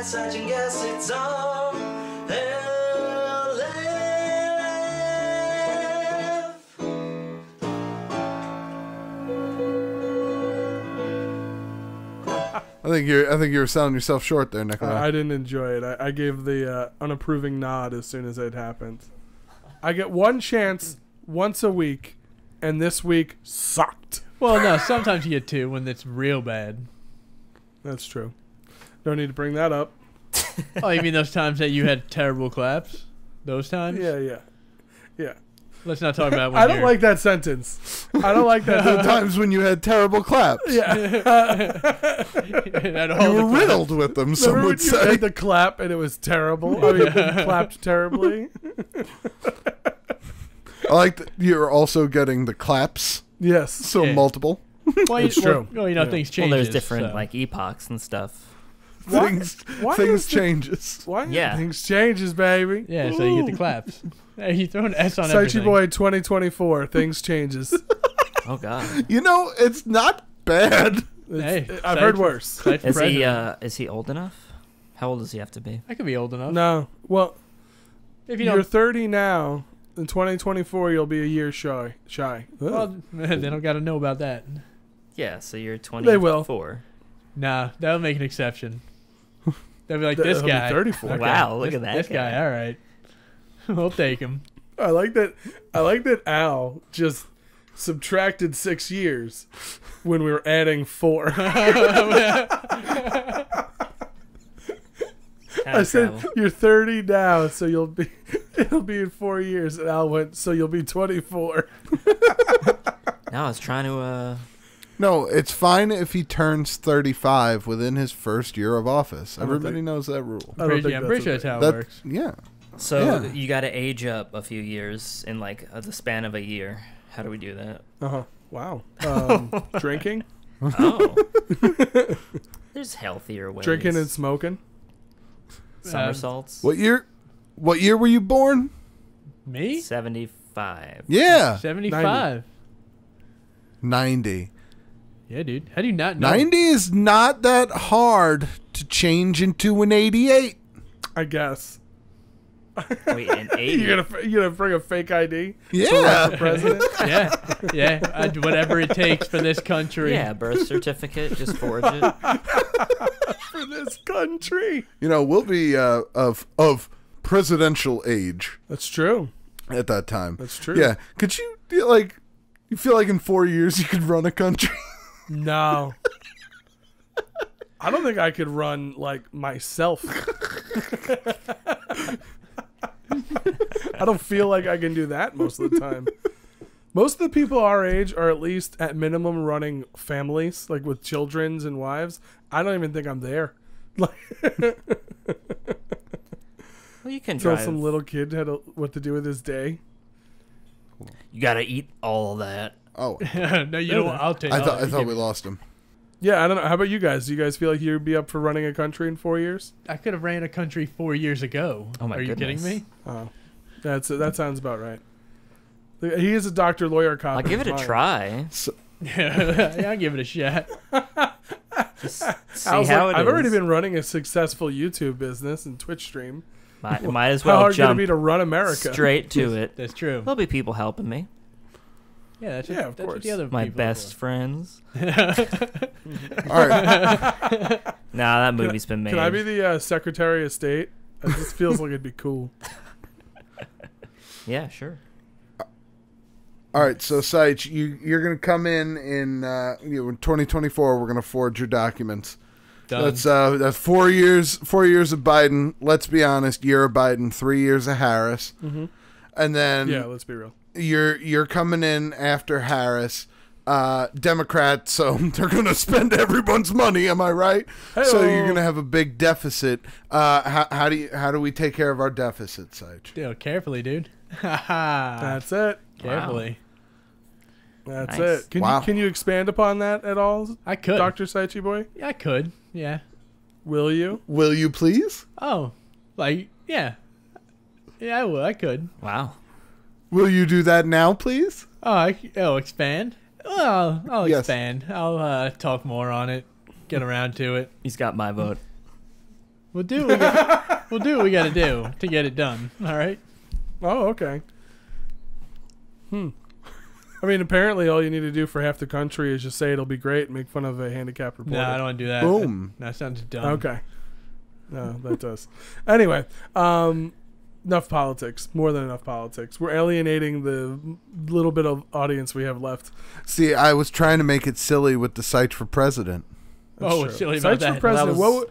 Sarge, and yes, it's on RLF. I think you were selling yourself short there, Nikolai. I didn't enjoy it. I gave the unapproving nod as soon as it happened. I get one chance once a week, and this week sucked. Well, no, sometimes you get two when it's real bad. That's true. No need to bring that up. Oh, you mean those times that you had terrible claps? Those times? Yeah. Let's not talk about when I don't like that sentence. I don't like that. The times when you had terrible claps. Yeah. You were riddled with them, some Remember would when you say. had the clap and it was terrible? I mean, you clapped terribly. I like that you're also getting the claps, Yes. so Yeah. multiple. Well, It's true. Well, you know, Yeah. things change. Well, there's different like epochs and stuff. Why- why Things is the- changes. Why? Yeah. Things changes, baby. Yeah, so you get the Ooh. claps. Hey, you throw an S on Saichi everything. Boy 2024. Things changes. Oh God. You know, it's not bad. Hey, I've heard worse. Site Is he president. is he old enough? How old does he have to be? I could be old enough. No. Well, If you you're don't, 30 now. In 2024, you'll be a year shy. well, they don't got to know about that. Yeah, so you're 24. They will. Nah, that'll make an exception. They'll be like, He'll this be guy. 34. Okay, Wow, look this- at that This guy. guy, all right. We'll take him. I like that. Al just subtracted 6 years when we were adding 4. I said you're 30 now, so it'll be in 4 years. And Al went, so you'll be 24. No, I was trying to. No, it's fine if he turns 35 within his first year of office. don't Everybody think- knows that rule. I don't think I'm pretty sure that's a how it That, works. yeah. So Yeah. you got to age up a few years in like the span of a year. How do we do that? Uh-huh. Wow. Drinking? Oh, there's healthier ways. Drinking and smoking? somersaults. What year were you born? Me? 75. Yeah. 75. 90. Yeah, dude. How do you not know? 90 is not that hard to change into an 88. I guess. Wait, an 80. You're gonna bring a fake ID? Yeah. For president? Yeah. Whatever it takes for this country. Yeah, birth certificate. Just forge it. For this country. You know, we'll be of presidential age That's true. at that time. That's true. Yeah. Could you feel like in 4 years you could run a country? No. I don't think I could run like myself. I don't feel like I can do that most of the time. Most of the people our age are at least at minimum running families, like with children's and wives. I don't even think I'm there. Like, Well, you can tell drive. some little kid what to do with his day. You got to eat all of that. Oh, No, you know what? I'll take I it. thought we lost him. Yeah, I don't know. How about you guys? Do you guys feel like you'd be up for running a country in 4 years? I could have ran a country 4 years ago. Oh, my Are you goodness. kidding me? Oh, that sounds about right. He is a doctor, lawyer, cop. I'll give it a try. Yeah, I'll give it a shot. Just see I've how it is. already been running a successful YouTube business and Twitch stream. Might as How well hard could it jump be to run America? straight to it. That's true. There'll be people helping me. Yeah, that's Yeah, of that's course. what the other My people best friends. All right. Nah, that movie's been made. Can I be the Secretary of State? It just feels like it'd be cool. Yeah, sure. All right, so Saich, you're going to come in 2024. We're going to forge your documents. Done. That's 4 years. 4 years of Biden. Let's be honest, year of Biden, 3 years of Harris, and then Yeah, let's be real. you're coming in after Harris. Democrat, so they're going to spend everyone's money. Am I right? Hey-o. So you're going to have a big deficit. How do we take care of our deficit, Saich? Dude, carefully, dude. That's it. Carefully. That's Nice. it. Can Wow. you expand upon that at all, I could. Dr. Saichi Boy? Yeah, I could. Yeah. Will you? Will you please? Oh, like, yeah. Yeah, I would. I could. Wow. Will you do that now, please? Oh, expand? Well, I'll Yes. expand. I'll talk more on it. Get around to it. He's got my vote. We'll do what we got to do to get it done. All right. Oh, okay. I mean, apparently, all you need to do for half the country is just say it'll be great and make fun of a handicapped reporter. No, I don't want to do that. Boom. That sounds dumb. Okay. No, that does. Anyway, enough politics. More than enough politics. We're alienating the little bit of audience we have left. See, I was trying to make it silly with the Sites for President. That's Oh, true. silly about Sites for that. president. That was-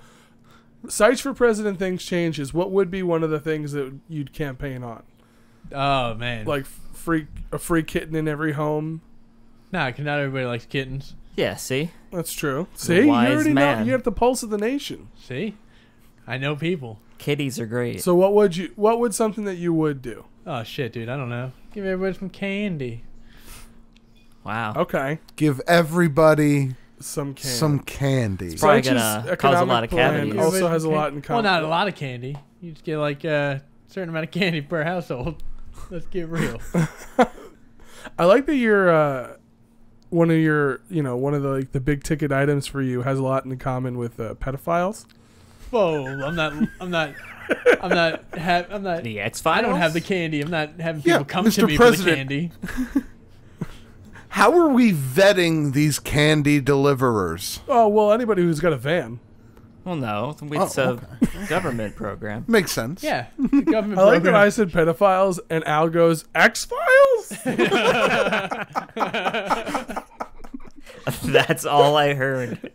Sites for president things changes. What would be one of the things that you'd campaign on? Oh man. Like a free kitten in every home. Nah, 'cause not everybody likes kittens. Yeah, see? That's true. See, you wise already know. man. You have the pulse of the nation. See, I know people. Kitties are great. So what would something that you would do? Oh shit, dude. I don't know. Give everybody some candy. Wow. Okay, Give everybody some candy. some candy. Probably Sites' gonna cause a economic lot of plan cavities. Also has a lot in Well, common. not a lot of candy. You just get like a certain amount of candy per household. Let's get real. I like that you're one of the like the big ticket items for you has a lot in common with pedophiles. Whoa, I'm not. The X-Files? I don't have the candy. I'm not having Yeah, people come Mr. to me President. for the candy. How are we vetting these candy deliverers? Oh well, anybody who's got a van. Well, no. It's Oh, a government program. Makes sense. Yeah, the government I like that program. I said pedophiles and Al goes X Files. That's all I heard.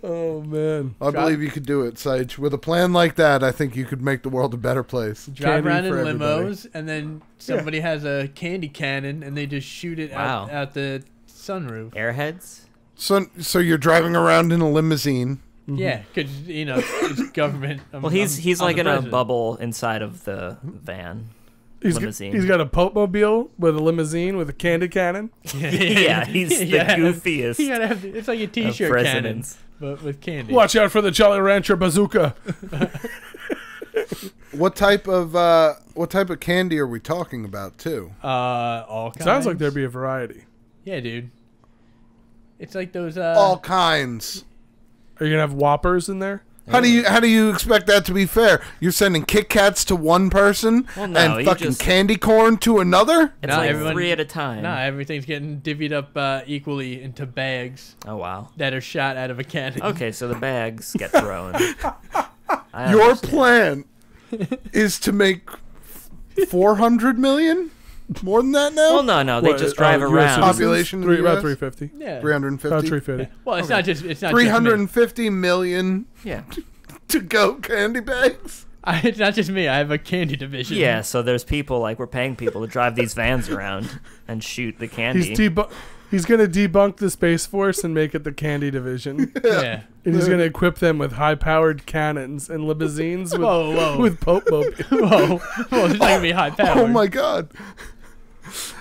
Oh man, I believe you could do it, Sage. With a plan like that, I think you could make the world a better place. Drive Candy around in for everybody. limos, and then somebody has a candy cannon, and they just shoot it Wow. out the sunroof. Airheads? So you're driving around in a limousine. Yeah, because it's government. Well, he's I'm like the in a president. bubble inside of the van. Limousine. He's got a Pope mobile with a limousine with a candy cannon. Yeah, he's the goofiest You gotta have it's like a of T-shirt cannon, presidents. but with candy. Watch out for the Jolly Rancher bazooka. What type of candy are we talking about too? All kinds. Sounds like there'd be a variety. Yeah, dude. It's like those. All kinds. Are you gonna have Whoppers in there? How do you expect that to be fair? You're sending Kit Kats to one person Well, no, and you fucking just- candy corn to another? It's Not like everyone- 3 at a time. Nah, everything's getting divvied up equally into bags Oh, wow. that are shot out of a cannon. Okay, so the bags get thrown. I Your understand. plan is to make 400 million? More than that now? Well, no, they just drive US around. citizens? Population of the about US? 350. Yeah. About 350? 350. Well, it's not just. It's not 350 million Yeah. to go candy bags? It's not just me. I have a candy division. Yeah, so there's people, like, we're paying people to drive these vans around and shoot the candy. He's gonna debunk the Space Force and make it the candy division. Yeah. And he's gonna equip them with high-powered cannons and limousines with Whoa. with Pope mobiles. Whoa. Well, it's not gonna be high powered. Oh my god.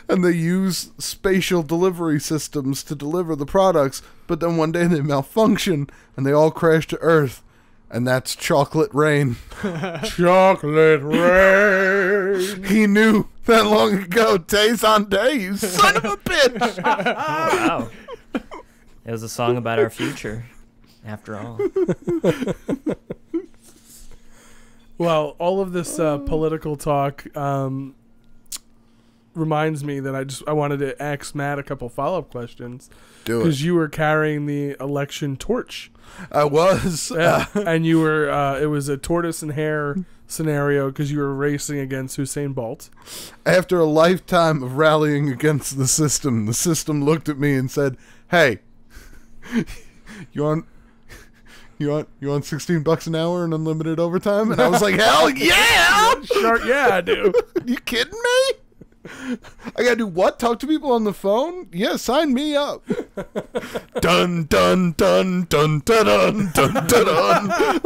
And they use spatial delivery systems to deliver the products, but then one day they malfunction and they all crash to Earth. And that's chocolate rain. Chocolate rain. He knew that long ago, days on day, you son of a bitch. Oh, wow. It was a song about our future, after all. Well, all of this political talk reminds me that I wanted to ask Matt a couple follow-up questions Do it. because you were carrying the election torch. I was. And you were it was a tortoise and hare scenario because you were racing against Usain Bolt. After a lifetime of rallying against the system looked at me and said, "Hey, you want $16 an hour and unlimited overtime?" And I was like, "Hell yeah! Sure, yeah, I do. You kidding me? I gotta do what? Talk to people on the phone? Yeah, sign me up." Dun dun dun dun dun dun dun dun dun.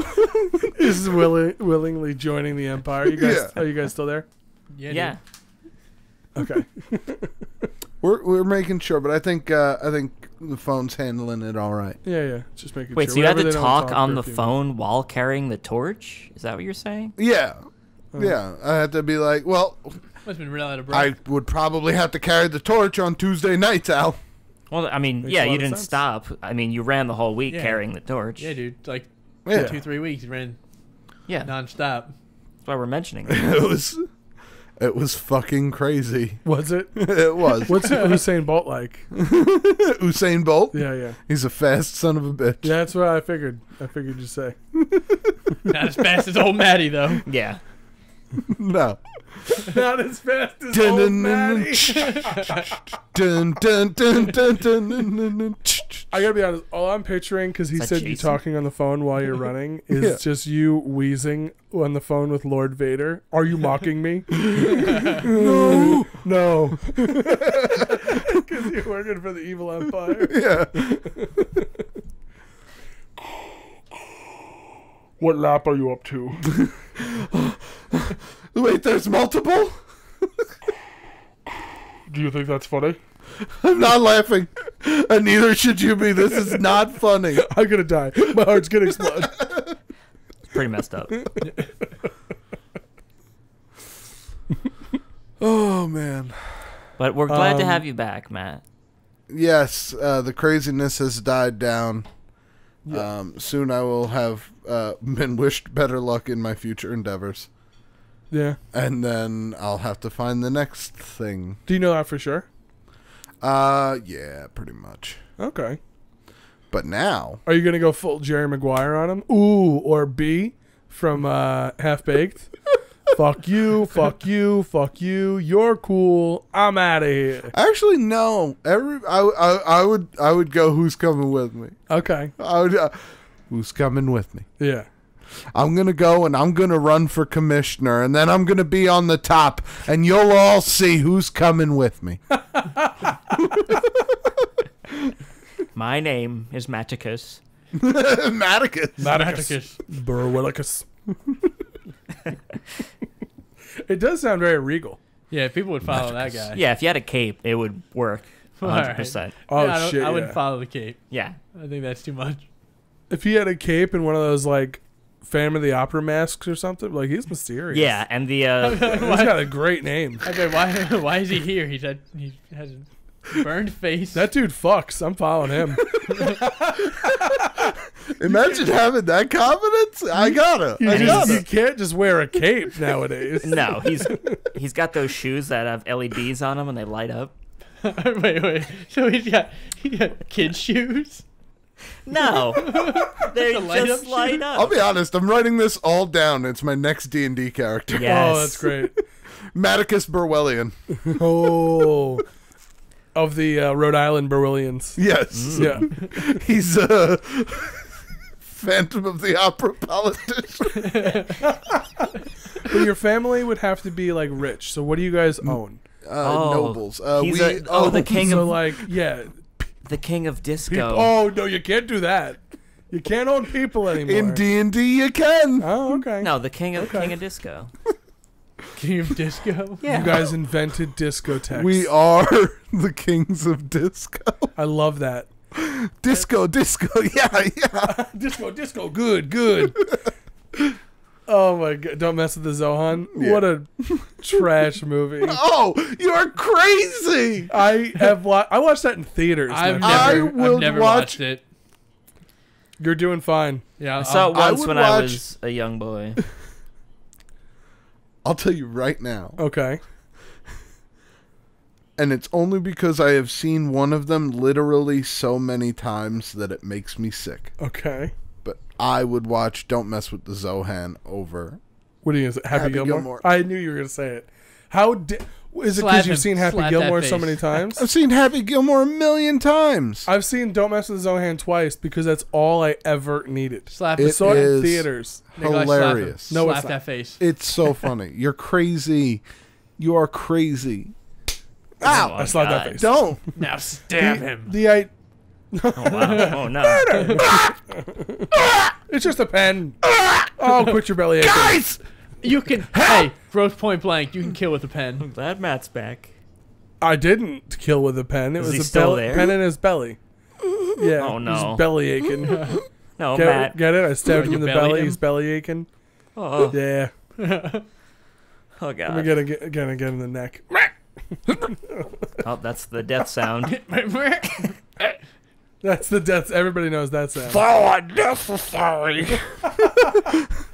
He's willingly joining the empire. You guys, Yeah. Are you guys still there? Yeah. Okay. We're making sure, but I think the phone's handling it all right. Yeah. Just making Wait, sure. so you had Whenever to they don't talk on for the a few phone while carrying the torch? Is that what you're saying? Yeah. Yeah, I had to be like, well, Must have been real out of breath. I would probably have to carry the torch on Tuesday nights, Al. Well, I mean, Makes yeah, a lot you of didn't sense. stop. I mean, you ran the whole week Yeah. carrying the torch. Yeah, dude. Like Yeah. 2-3 weeks, you ran Yeah, nonstop. that's why we're mentioning it. It was fucking crazy. Was it? It was. What's Usain Bolt like? Usain Bolt? Yeah. He's a fast son of a bitch. Yeah, that's what I figured. I figured you'd say. Not as fast as old Matty, though. Yeah. No. Not as fast as Dun, old dun, Matty. dun, dun, dun, dun, dun, dun, dun, dun. I gotta be honest. All I'm picturing, because he Is that said you Jason? talking on the phone while you're running, is Yeah. just you wheezing on the phone with Lord Vader. Are you mocking me? No. No. Because you're working for the evil empire. Yeah. What lap are you up to? Wait, there's multiple? Do you think that's funny? I'm not laughing. And neither should you be. This is not funny. I'm gonna die. My heart's gonna explode. It's pretty messed up. Oh, man. But we're glad to have you back, Matt. Yes, the craziness has died down. Yeah. Soon I will have been wished better luck in my future endeavors. Yeah. And then I'll have to find the next thing. Do you know that for sure? Yeah, pretty much. Okay. But now, Are you gonna go full Jerry Maguire on him? Ooh, or B from Half Baked? Fuck you, fuck you, fuck you. You're cool. I'm out of here. actually, no. I would go. Who's coming with me? Okay. I would. Who's coming with me? Yeah. I'm gonna go and I'm gonna run for commissioner, and then I'm gonna be on the top, and you'll all see who's coming with me. My name is Matticus. Matticus. Matticus. Burwillicus. It does sound very regal. Yeah, people would follow that guy. Yeah, if you had a cape, it would work. 100%. Oh, Yeah, shit. I yeah. wouldn't follow the cape. Yeah. I think that's too much. If he had a cape and one of those, like, Phantom of the Opera masks or something, like, he's mysterious. Yeah, and the He's got a great name. I mean, why is he here? He has a burned face. That dude fucks. I'm following him. Imagine having that confidence. I gotta. You can't just wear a cape nowadays. no, he's got those shoes that have LEDs on them and they light up. wait. So he's got kid shoes. No, they The light just up light I'll up. be honest. I'm writing this all down. It's my next D&D character. Yes. Oh, that's great. Matticus Burwellian. Oh. Of the Rhode Island Berwillians. Yes. Yeah. He's a Phantom of the Opera politician. But your family would have to be, like, rich. So what do you guys own? Nobles. He's We the king So, of like, yeah. the king of disco. People, oh, no, you can't do that. You can't own people anymore. in D&D you can. Oh, okay. No, the king of Okay. disco. King of disco. Yeah. You guys invented discotheques. We are the kings of disco. I love that. Disco. Yeah. Disco, good. Oh my god! Don't mess with the Zohan. Yeah. What a trash movie. Oh, you're crazy. I watched that in theaters. I've my I friend. will never watch- watched it. You're doing fine. Yeah, I saw it I once would when I watch- was a young boy. I'll tell you right now. Okay. And it's only because I have seen one of them literally so many times that it makes me sick. Okay. But I would watch Don't Mess with the Zohan over. What are you gonna say? Happy, Happy Gilmore? Gilmore. I knew you were gonna say it. Is it Slap because you've him. seen Happy Slap that Gilmore so face. many times? I've seen Happy Gilmore a million times. I've seen Don't Mess with the Zohan twice because that's all I ever needed. slap I It it. saw it in is theaters. Nikolai, hilarious. Slap, him. No, slap it's not. that face. It's so funny. You're crazy. You are crazy. Ow! I slapped that face. Don't. Now stab him. Oh, wow. Oh no! It's just a pen. Oh, quit your belly aching. Guys! You can. Hey, gross point blank. You can kill with a pen. I'm glad Matt's back. I didn't kill with a pen. It Is was he a still there? pen in his belly. Yeah. Oh, no. His belly aching. No, Get, Matt. get it? I stabbed him You in the belly belly. him? He's belly aching. Oh, Yeah. oh Let me god. get again in the neck. Oh, that's the death sound. That's the death. Everybody knows that sound. So unnecessary.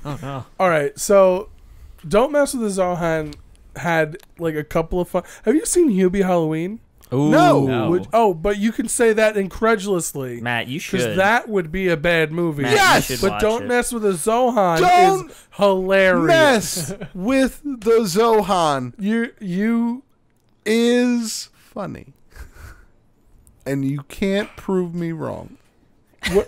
Oh no. All right, so Don't Mess with the Zohan had like a couple of fun. Have you seen Hubie Halloween? Ooh. No. But you can say that incredulously. Matt, you should. Because that would be a bad movie. Matt, Yes! you should But watch Don't it. Mess with the Zohan Don't is hilarious. Mess with the Zohan You is funny. And you can't prove me wrong.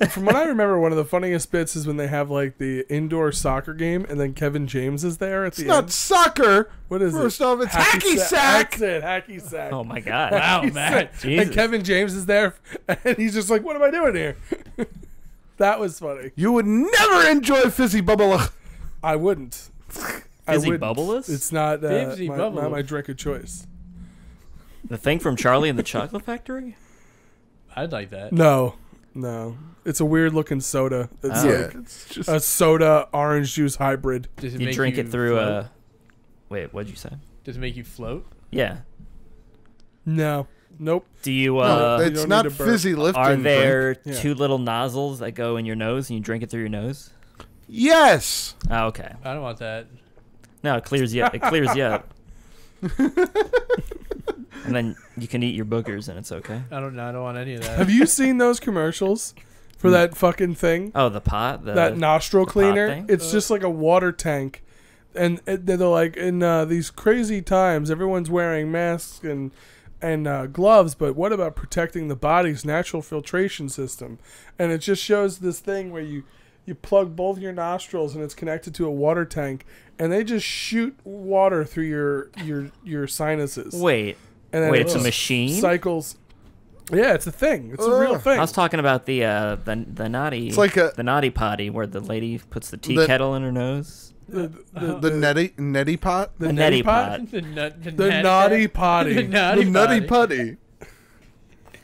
from what I remember, one of the funniest bits is when they have like the indoor soccer game, and then Kevin James is there at the It's not end. soccer. What is First it? off, it's hacky sack. That's it, hacky sack. Oh my god. Wow, Hacky Matt. sack. Jesus. And Kevin James is there, and he's just like, "What am I doing here?" That was funny. You would never enjoy Fizzy Bubble. I wouldn't. Fizzy Bubbleless? It's not Fizzy not Bubbleless. my drink of choice. The thing from Charlie and the Chocolate Factory? I'd like that. No. It's a weird looking soda. It's Oh. Yeah, like it's just a soda orange juice hybrid. Does it You make drink it through float? a. Wait, what'd you say? Does it make you float? Yeah. No. Nope. Do you, no, you it's don't not need to burp. fizzy lifting. are drink. there Yeah. two little nozzles that go in your nose and you drink it through your nose? Yes. Oh, okay. I don't want that. No, it clears you up. It clears you up. And then you can eat your boogers and it's okay. I don't want any of that. Have you seen those commercials for that fucking thing? Oh, the pot? That nostril pot cleaner? thing? It's just like a water tank. And they're like, in these crazy times, everyone's wearing masks and gloves, but what about protecting the body's natural filtration system? And it just shows this thing where you plug both your nostrils and it's connected to a water tank, and they just shoot water through your sinuses. Wait. And then Wait, it it's a just machine? cycles. Yeah, it's a thing. It's a real thing. I was talking about the naughty. It's like the naughty potty where the lady puts the tea The- kettle in her nose. The neti pot. The A neti neti pot? pot. The naughty potty. The naughty The nutty potty.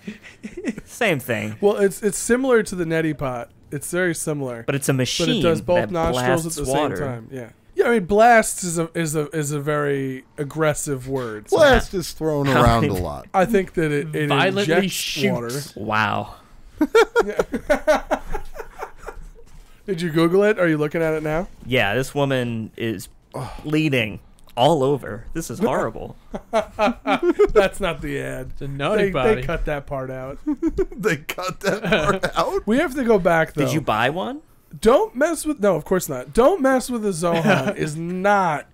putty. Same thing. Well, it's similar to the neti pot. It's very similar, But it's a machine but it does both that nostrils at blasts the water. same time. Yeah. Yeah, I mean, blast is a very aggressive word. So Blast is thrown around a lot. I think that it Violently injects shoots. water. Wow. Did you Google it? Are you looking at it now? Yeah, this woman is bleeding all over. This is horrible. That's not the ad. The naughty They potty. cut that part out. They cut that part out. We have to go back though. Did you buy one? Don't mess with. No, of course not. Don't mess with the Zohan is not.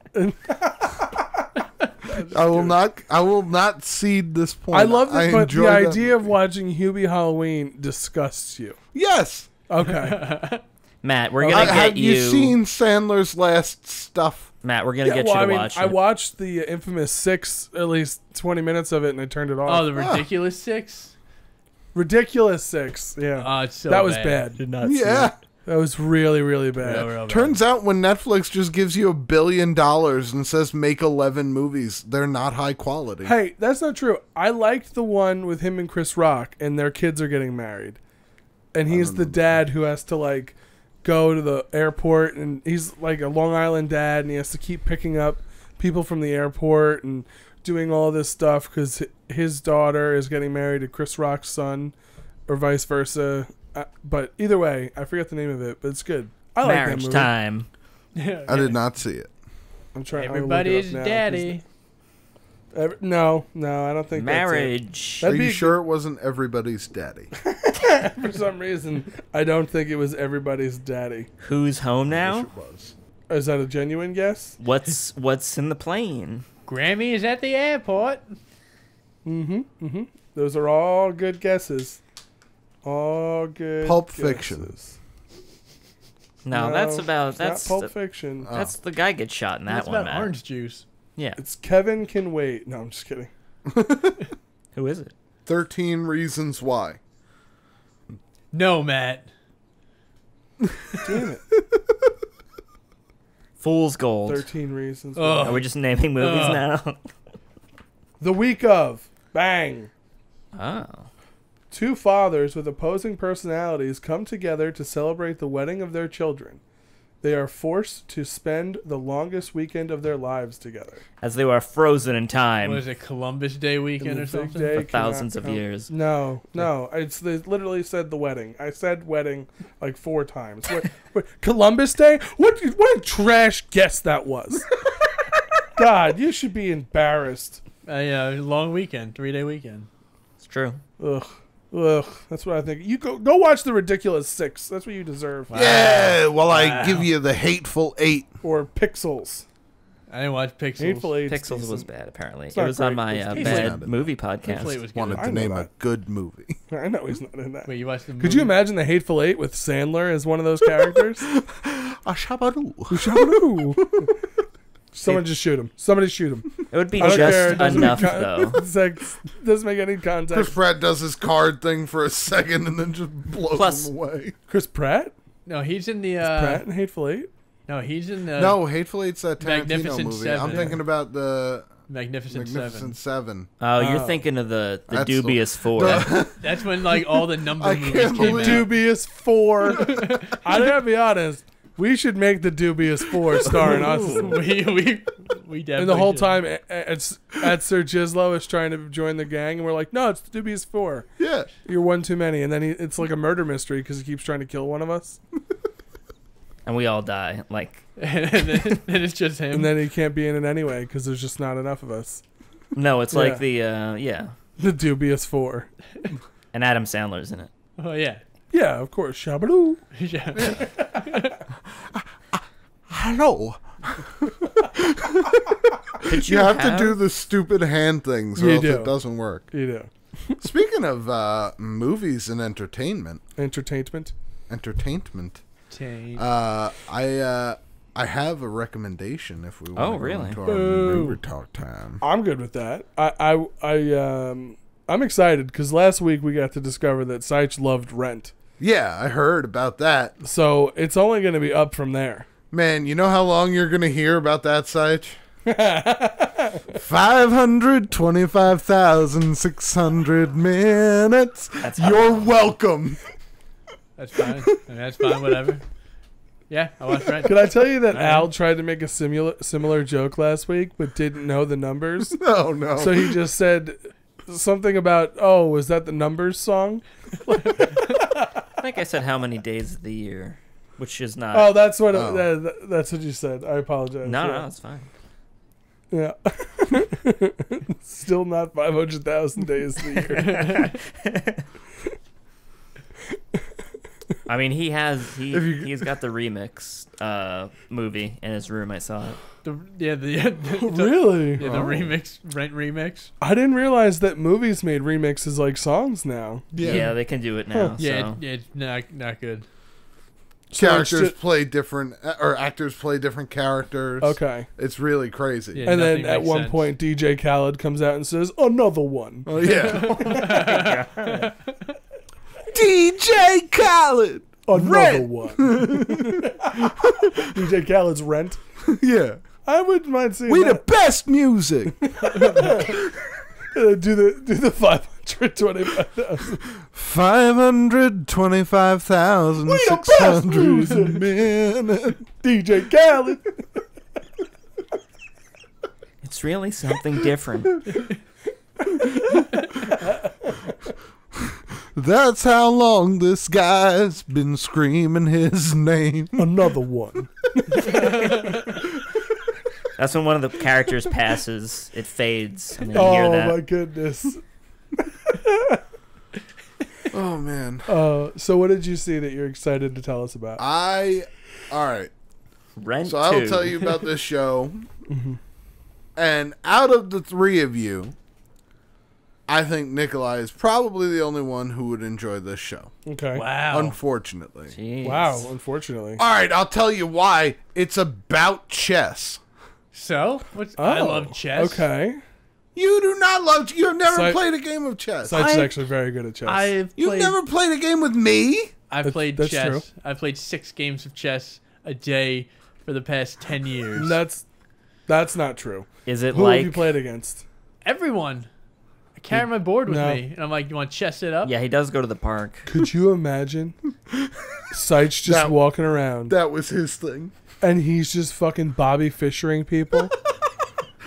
I will not cede this point. I love it, but enjoy the that idea of movie. watching Hubie Halloween disgusts you. Yes. Okay. Matt, we're gonna Have get you you. seen Sandler's last stuff? Matt, we're gonna get you to watch I it. watched the infamous 6, at least 20 minutes of it, and I turned it off. Oh, the ridiculous 6. Ridiculous 6. Yeah. Oh, it's so that was bad. Did not see Yeah. it. That was really, really bad. Real bad. Turns out when Netflix just gives you $1 billion and says make 11 movies, they're not high quality. Hey, that's not true. I liked the one with him and Chris Rock, and their kids are getting married. And he's the dad who has to, like, go to the airport, and he's, like, a Long Island dad, and he has to keep picking up people from the airport and doing all this stuff because his daughter is getting married to Chris Rock's son, or vice versa. But either way, I forget the name of it, but it's good. I like that Marriage movie. time. I did not see it. I'm trying. Everybody's I'm gonna look it up now, 'cause daddy. No, I don't think Marriage. Are That'd you be- sure it wasn't everybody's daddy? that's it. For some reason, I don't think it was everybody's daddy. Who's home Wish now? it was. Is that a genuine guess? What's in the plane? Grammy is at the airport. Those are all good guesses. All good. Pulp guesses. Fiction. No, that's about it's not that's Pulp the, Fiction. that's the guy gets shot in that That's one. about Matt. orange juice. Yeah. It's Kevin Can Wait. No, I'm just kidding. Who is it? 13 Reasons Why. No, Matt. Damn it. Fool's Gold. 13 Reasons. Oh. Are we just naming movies Oh. now? The Week of. Bang. Oh. Two fathers with opposing personalities come together to celebrate the wedding of their children. They are forced to spend the longest weekend of their lives together. As they were frozen in time What is it, Columbus Day weekend And or the big something? day for thousands of cannot count. years. No. They literally said the wedding. I said wedding like 4 times. What, Columbus Day? What a trash guess that was. God, you should be embarrassed. Yeah, long weekend, 3-day weekend. It's true. Ugh. That's what I think. You go watch The Ridiculous 6. That's what you deserve. Yeah, while I give you the Hateful Eight. Or Pixels. I didn't watch Pixels. Hateful Eight. Pixels was bad, apparently. It's It not was on great. my It's bad decent. movie Hateful Eight podcast. was good. Wanted I to know name that. a good movie. I know he's not in that. Wait, you watched the movie? Could you imagine the Hateful Eight with Sandler as one of those characters? A shabaroo. Someone just shoot him. Somebody shoot him. It would be I don't care. just It doesn't enough, make though. It's like, doesn't make any Chris contact. Pratt does his card thing for a second and then just blows Plus- him away. Chris Pratt? No, he's in the. Pratt and Hateful Eight? No, he's in the. No, Hateful Eight's that Tarantino Magnificent movie. Seven. I'm thinking about the Magnificent Magnificent Seven. Oh, you're Oh. thinking of the That's the- dubious 4. That's when like all the number I movies can't came believe- out. Dubious 4. I gotta be honest. We should make the Dubious 4 starring us. we definitely. And the whole should. time, at Sir Gislo is trying to join the gang, and we're like, no, it's the Dubious 4. Yeah. You're one too many. And then it's like a murder mystery because he keeps trying to kill one of us. And we all die. Like, and then it's just him. And then he can't be in it anyway because there's just not enough of us. no, it's Yeah. like the, The Dubious 4. and Adam Sandler's in it. Oh yeah. Yeah, of course. Shabaloo. Yeah. Hello. Could You have to do the stupid hand things or You else do. it doesn't work. You do. Speaking of movies and entertainment, Entertainment. Tame. I have a recommendation if we want Oh, to go really? into our Boo. movie talk time. I'm good with that. I'm excited because last week we got to discover that Seich loved Rent. Yeah, I heard about that. So it's only going to be up from there. Man, you know how long you're going to hear about that, Seich? 525,600 minutes. That's You're welcome. That's fine. I mean, that's fine. Whatever. Yeah, I watched Rent. Could I tell you that Al tried to make a similar joke last week but didn't know the numbers? Oh, no. So he just said something about, oh, was that the Numbers song? I think I said how many days of the year, which is not. Oh, that's what Oh. that's what you said. I apologize. no, Yeah. no, it's fine. Yeah. Still not 500,000 days of the year. I mean, he's got the remix movie in his room. I saw it. Really? Yeah, the remix, Rent remix. I didn't realize that movies made remixes like songs now. Yeah, they can do it now. Yeah, so. it's not good. So it's Characters just- play different, or actors play different characters. Okay. It's really crazy. Yeah. And then nothing at makes one sense. point, DJ Khaled comes out and says, another one. Oh, yeah. DJ Khaled. Another Rent. one. DJ Khaled's Rent. Yeah. I wouldn't mind seeing We the that. best music. Do the 525,000. 525,600 minutes. DJ Khaled. It's really something different. That's how long this guy's been screaming his name. Another one. That's when one of the characters passes. It fades, and then you hear Oh that. my goodness. Oh, man. So what did you see that you're excited to tell us about? All right. Rent So I'll 2. tell you about this show. And out of the three of you, I think Nikolai is probably the only one who would enjoy this show. Okay. Wow. Unfortunately. Jeez. Wow, unfortunately. All right, I'll tell you why. It's about chess. So, I love chess. Okay. You do not love. You've never Si- played a game of chess. Site's is actually very good at chess. You've never played a game with me. I've played that's chess. true. I've played 6 games of chess a day for the past 10 years. That's not true. Is it Who like? have you played against? Everyone. I carry my board with No. me, and I'm like, "You want to chess it up?" Yeah, he does go to the park. Could you imagine Site's just That- walking around, That was his thing. and he's just fucking Bobby Fishering people.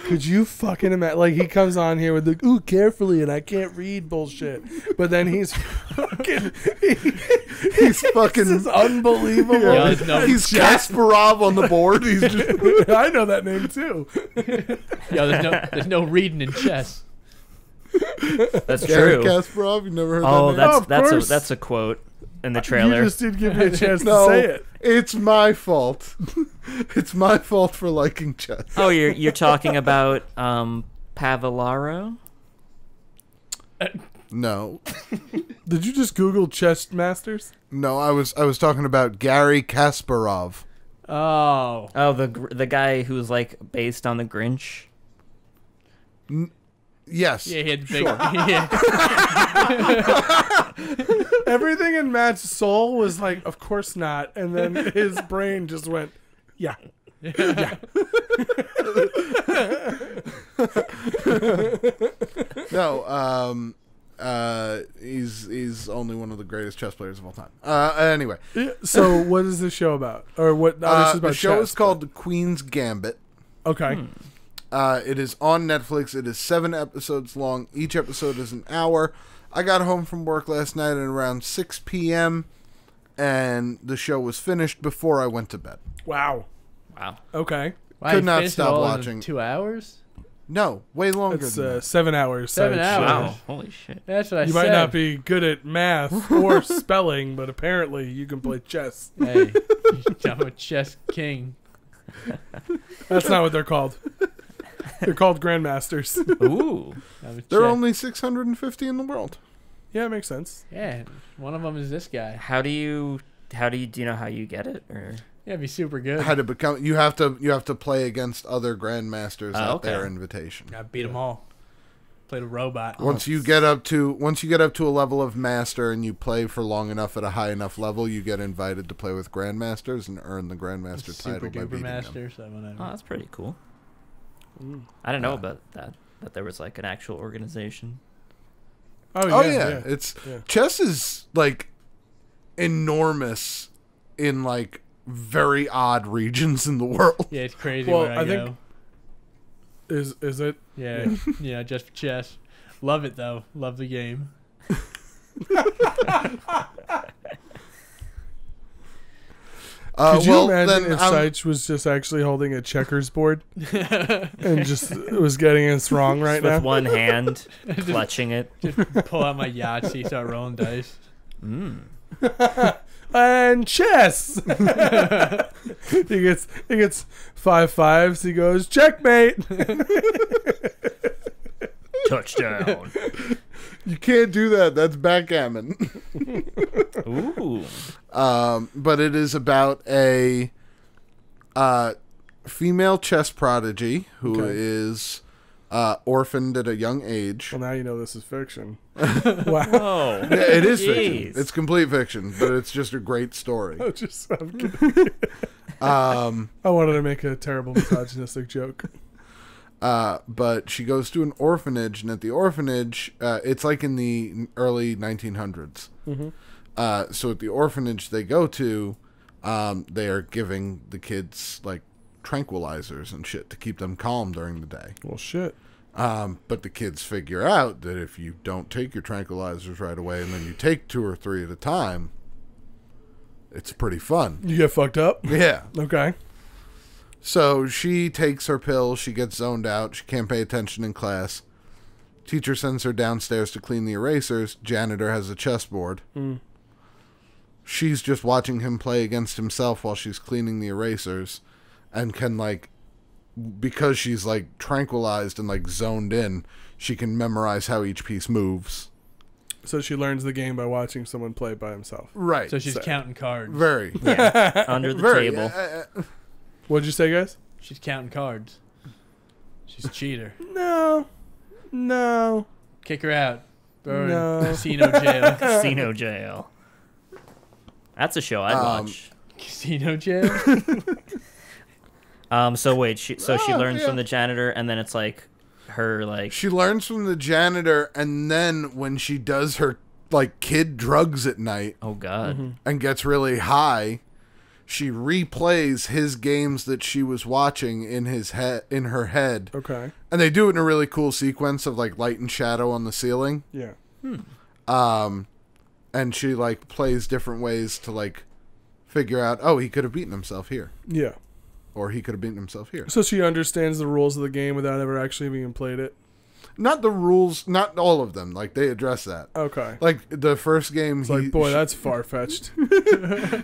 Could you fucking imagine? Like, he comes on here with the, ooh, carefully, and I can't read bullshit. But then he's fucking... He's fucking... This is unbelievable. Yeah, there's no He's Kasparov on the board. He's just... I know that name, too. Yo, there's no reading in chess. That's Gary true. Kasparov, you never heard Oh, that name? of course. that's a quote in the You trailer. just didn't give me a chance No, to say it. it's my fault. It's my fault for liking chess. Oh, you're talking about Pavlaro? No. Did you just Google chess masters? No, I was talking about Gary Kasparov. Oh. Oh, the guy who's like based on the Grinch. Yes. Yeah, he had big. Sure. Yeah. Everything in Matt's soul was like, of course not. And then his brain just went, yeah. No, he's only one of the greatest chess players of all time. Anyway, So what is the show about? Or what? This is about the show chess, is called The Queen's Gambit. but- Okay. It is on Netflix. It is 7 episodes long. Each episode is an hour. I got home from work last night at around 6 p.m. and the show was finished before I went to bed. Wow. Wow. Okay. Wow, Could you not finished it stop all in watching. 2 hours. No, way longer It's than that. 7 hours. 7 so hours. Wow. Holy shit. That's what I You said. might not be good at math or spelling, but apparently you can play chess. Hey, I'm a chess king. That's not what they're called. They're called grandmasters. Ooh. I'm a There are chess- only 650 in the world. Yeah, it makes sense. Yeah, one of them is this guy. Do you know how you get it or? Yeah, it'd be super good. How to become? You have to play against other grandmasters at okay. their invitation. I beat them all. Played a robot. Once you get up to a level of master and you play for long enough at a high enough level, you get invited to play with grandmasters and earn the grandmaster Super title by duper beating them. master, so whatever. Oh, that's pretty cool. I didn't know about that. That there was like an actual organization. Oh yeah, it's Yeah. chess is like enormous in like very odd regions in the world. Yeah, it's crazy Well, where I I go. think- Is it? Yeah, yeah, just for chess. Love it though. Love the game. Could you well, imagine then if I'm- Seitz was just actually holding a checkers board and just was getting us wrong right With now? one hand, clutching it. Just pull out my Yahtzee, start rolling dice. And chess. he gets 5 5s. He goes checkmate. Touchdown. you can't do that. That's backgammon. Ooh. But it is about a female chess prodigy who Okay. is orphaned at a young age. Well, now you know this is fiction. Wow. Oh. Yeah, it is fiction. Jeez. It's complete fiction, but it's just a great story. I'm kidding. I Um, wanted to make a terrible misogynistic joke. but she goes to an orphanage, and at the orphanage, it's like in the early 1900s. So at the orphanage they go to, they are giving the kids like tranquilizers and shit to keep them calm during the day. Well, shit. But the kids figure out that if you don't take your tranquilizers right away and then you take 2 or 3 at a time, it's pretty fun. You get fucked up? Yeah. Okay. So she takes her pills, she gets zoned out, she can't pay attention in class. Teacher sends her downstairs to clean the erasers. Janitor has a chessboard. She's just watching him play against himself while she's cleaning the erasers and can like, because she's like tranquilized and like zoned in, she can memorize how each piece moves. So she learns the game by watching someone play by himself. Right. So she's counting cards. very, Yeah. Under the very. table. What'd you say, guys? She's counting cards. She's a cheater. No. Kick her out. Throw her No. in casino jail. Casino jail. That's a show I'd watch. Casino jail? So wait, she learns yeah. from the janitor, and then it's like her like She learns from the janitor, and then when she does her like kid drugs at night Oh God. and gets really high, she replays his games that she was watching in her head. Okay. And they do it in a really cool sequence of like light and shadow on the ceiling. Yeah. And she like plays different ways to like figure out, oh, he could have beaten himself here. Yeah. Or he could have beaten himself here. So she understands the rules of the game without ever actually being played it. Not the rules, not all of them. Like, they address that. Okay. Like, the first game, It's like, boy, that's far-fetched.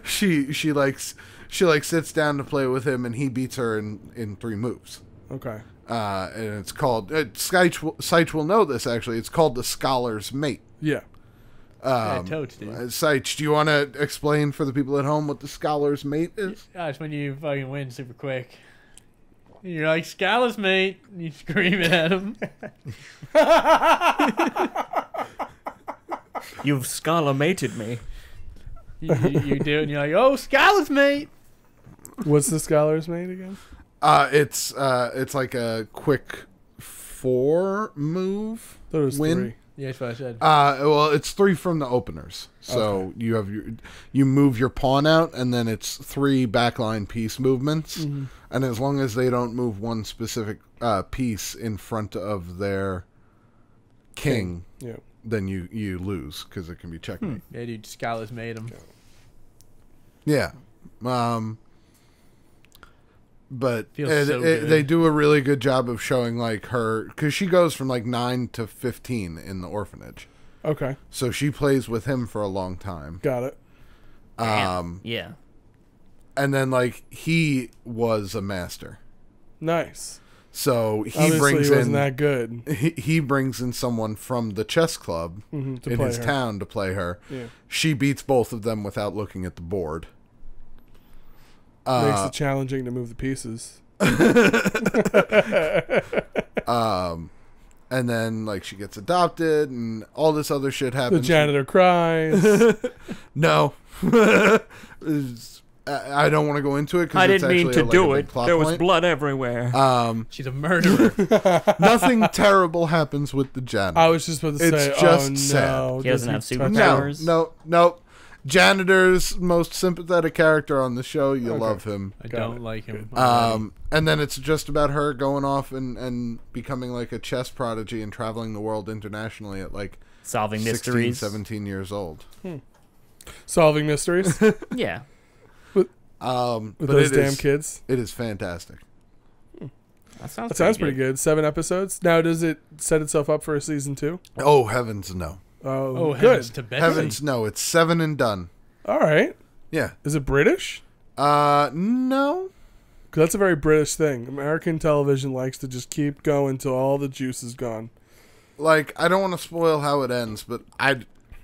she sits down to play with him, and he beats her in 3 moves. Okay. And it's called, Seich will know this, actually. It's called the Scholar's Mate. Yeah. Totes, dude. Seich, do you want to explain for the people at home what the Scholar's Mate is? It's when you fucking win super quick. You're like, Scalus, mate. And you scream it at him. You've scholar-mated me. You do it, and you're like, oh, Scalus, mate. What's the Scholar's Mate again? It's like a quick 4 move Thought it was win. 3. Yeah, that's what I said. Well, it's 3 from the openers. So you have you move your pawn out, and then it's 3 backline piece movements. Mm-hmm. And as long as they don't move one specific piece in front of their king, Yeah. then you lose because it can be checkmate. Yeah, dude, Scalus made him. Yeah. But Feels so good. they do a really good job of showing like her, because she goes from like 9 to 15 in the orphanage. Okay. So she plays with him for a long time. Got it. Damn. Yeah. And then like he was a master. Nice. So he Obviously, brings he wasn't in that good he brings in someone from the chess club to in play his her. town to play her. Yeah. She beats both of them without looking at the board. Makes it challenging to move the pieces. And then like she gets adopted and all this other shit The happens. janitor cries. No. I don't want to go into it because I didn't mean to do it. There was blood everywhere. She's a murderer. Nothing terrible happens with the janitor. I was just about to It's say, just oh no. sad. He doesn't have touch superpowers. No. Janitor's most sympathetic character on the show. You Okay. love him. I Got don't it. like him. And then it's just about her going off and becoming like a chess prodigy and traveling the world internationally at like Solving 16, mysteries. 17 years old. Solving mysteries Yeah. with But those it damn is- kids. It is fantastic. That sounds, That sounds pretty good. 7 episodes. Now, does it set itself up for a season 2? Oh, heavens no. Oh, good. Heavens to Betsy. Heavens no. It's 7 and done. All right. Yeah. Is it British? No. Because that's a very British thing. American television likes to just keep going till all the juice is gone. Like, I don't want to spoil how it ends, but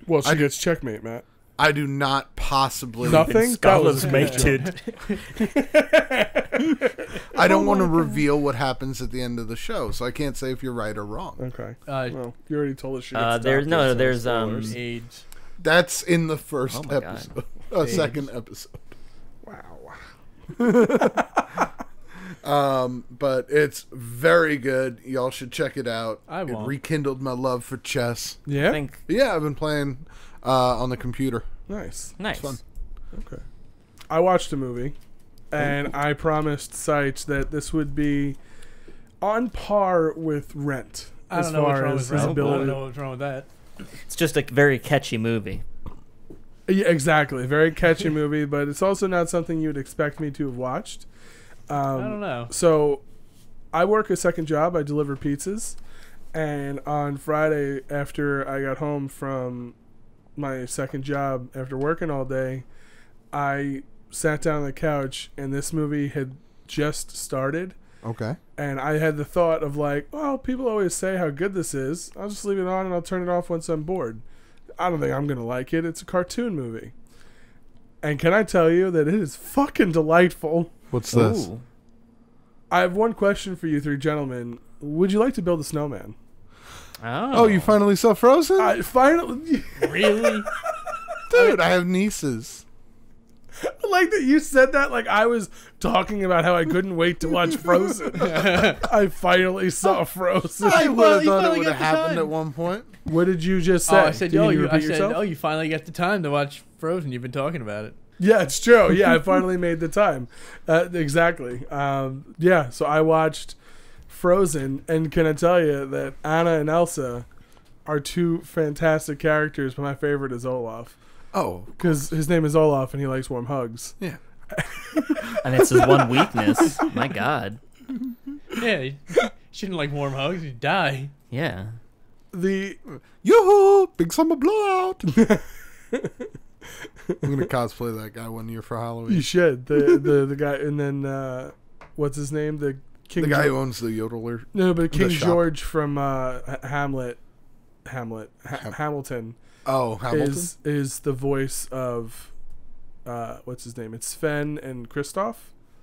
Well, she gets checkmate, Matt. I do not possibly... Nothing? That was Scholars good. mated. I don't want to reveal what happens at the end of the show, so I can't say if you're right or wrong. Okay. Well, You already told us she gets there's adopted, so there's spoilers. AIDS. That's in the first Oh my God. episode. Second episode. Wow. But it's very good. Y'all should check it out. I It won't. rekindled my love for chess. Yeah? I think Yeah, I've been playing on the computer. Nice. nice. fun. Okay. I watched a movie, and I promised Sites that this would be on par with Rent. I as don't know what's far wrong as with his Rome. I don't ability. know what's wrong with that. It's just a very catchy movie. Yeah, exactly. Very catchy movie, but it's also not something you would expect me to have watched. I don't know. So, I work a second job. I deliver pizzas. And on Friday, after I got home from my second job, after working all day, I sat down on the couch, and this movie had just started. Okay. And I had the thought of like, well, people always say how good this is. I'll just leave it on and I'll turn it off once I'm bored. I don't think I'm going to like it. It's a cartoon movie. And can I tell you that it is fucking delightful? What's this? Ooh. I have one question for you three gentlemen. Would you like to build a snowman? Oh, you finally saw Frozen? I finally... Really? Dude, I have nieces. like that you said that like I was talking about how I couldn't wait to watch Frozen. I finally saw Frozen. I would have you thought it finally would have got the happened time. at one point. What did you just say? Oh, I said, Can you I repeat said, yourself? oh, you finally got the time to watch Frozen. You've been talking about it. Yeah, it's true. Yeah, I finally made the time. Exactly. Yeah, so I watched Frozen, and can I tell you that Anna and Elsa are two fantastic characters, but my favorite is Olaf. Oh, Because his name is Olaf, and he likes warm hugs. yeah. And it's his one weakness. My God. Yeah, you shouldn't like warm hugs. You die. Yeah. The Yoo-hoo! Big summer blowout! I'm going to cosplay that guy one year for Halloween. You should. The guy, and then, what's his name? The King The guy Geor- who owns the Yodeler. No, but King shop. George from Hamilton Oh, Hamilton? is the voice of what's his name? It's Sven and Kristoff.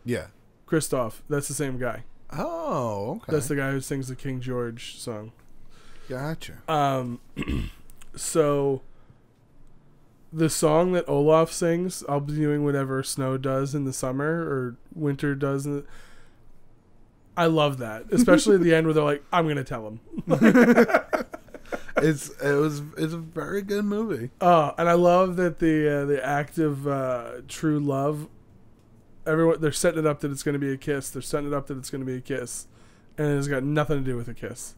Yeah. Kristoff. That's the same guy. Oh, okay. That's the guy who sings the King George song. Gotcha. So the song that Olaf sings, I'll be doing whatever snow does in the summer or winter does. I love that, especially at the end where they're like, "I'm gonna tell him." It's a very good movie. Oh, and I love that the act of true love. Everyone, they're setting it up that it's going to be a kiss. They're setting it up that it's going to be a kiss, and it's got nothing to do with a kiss.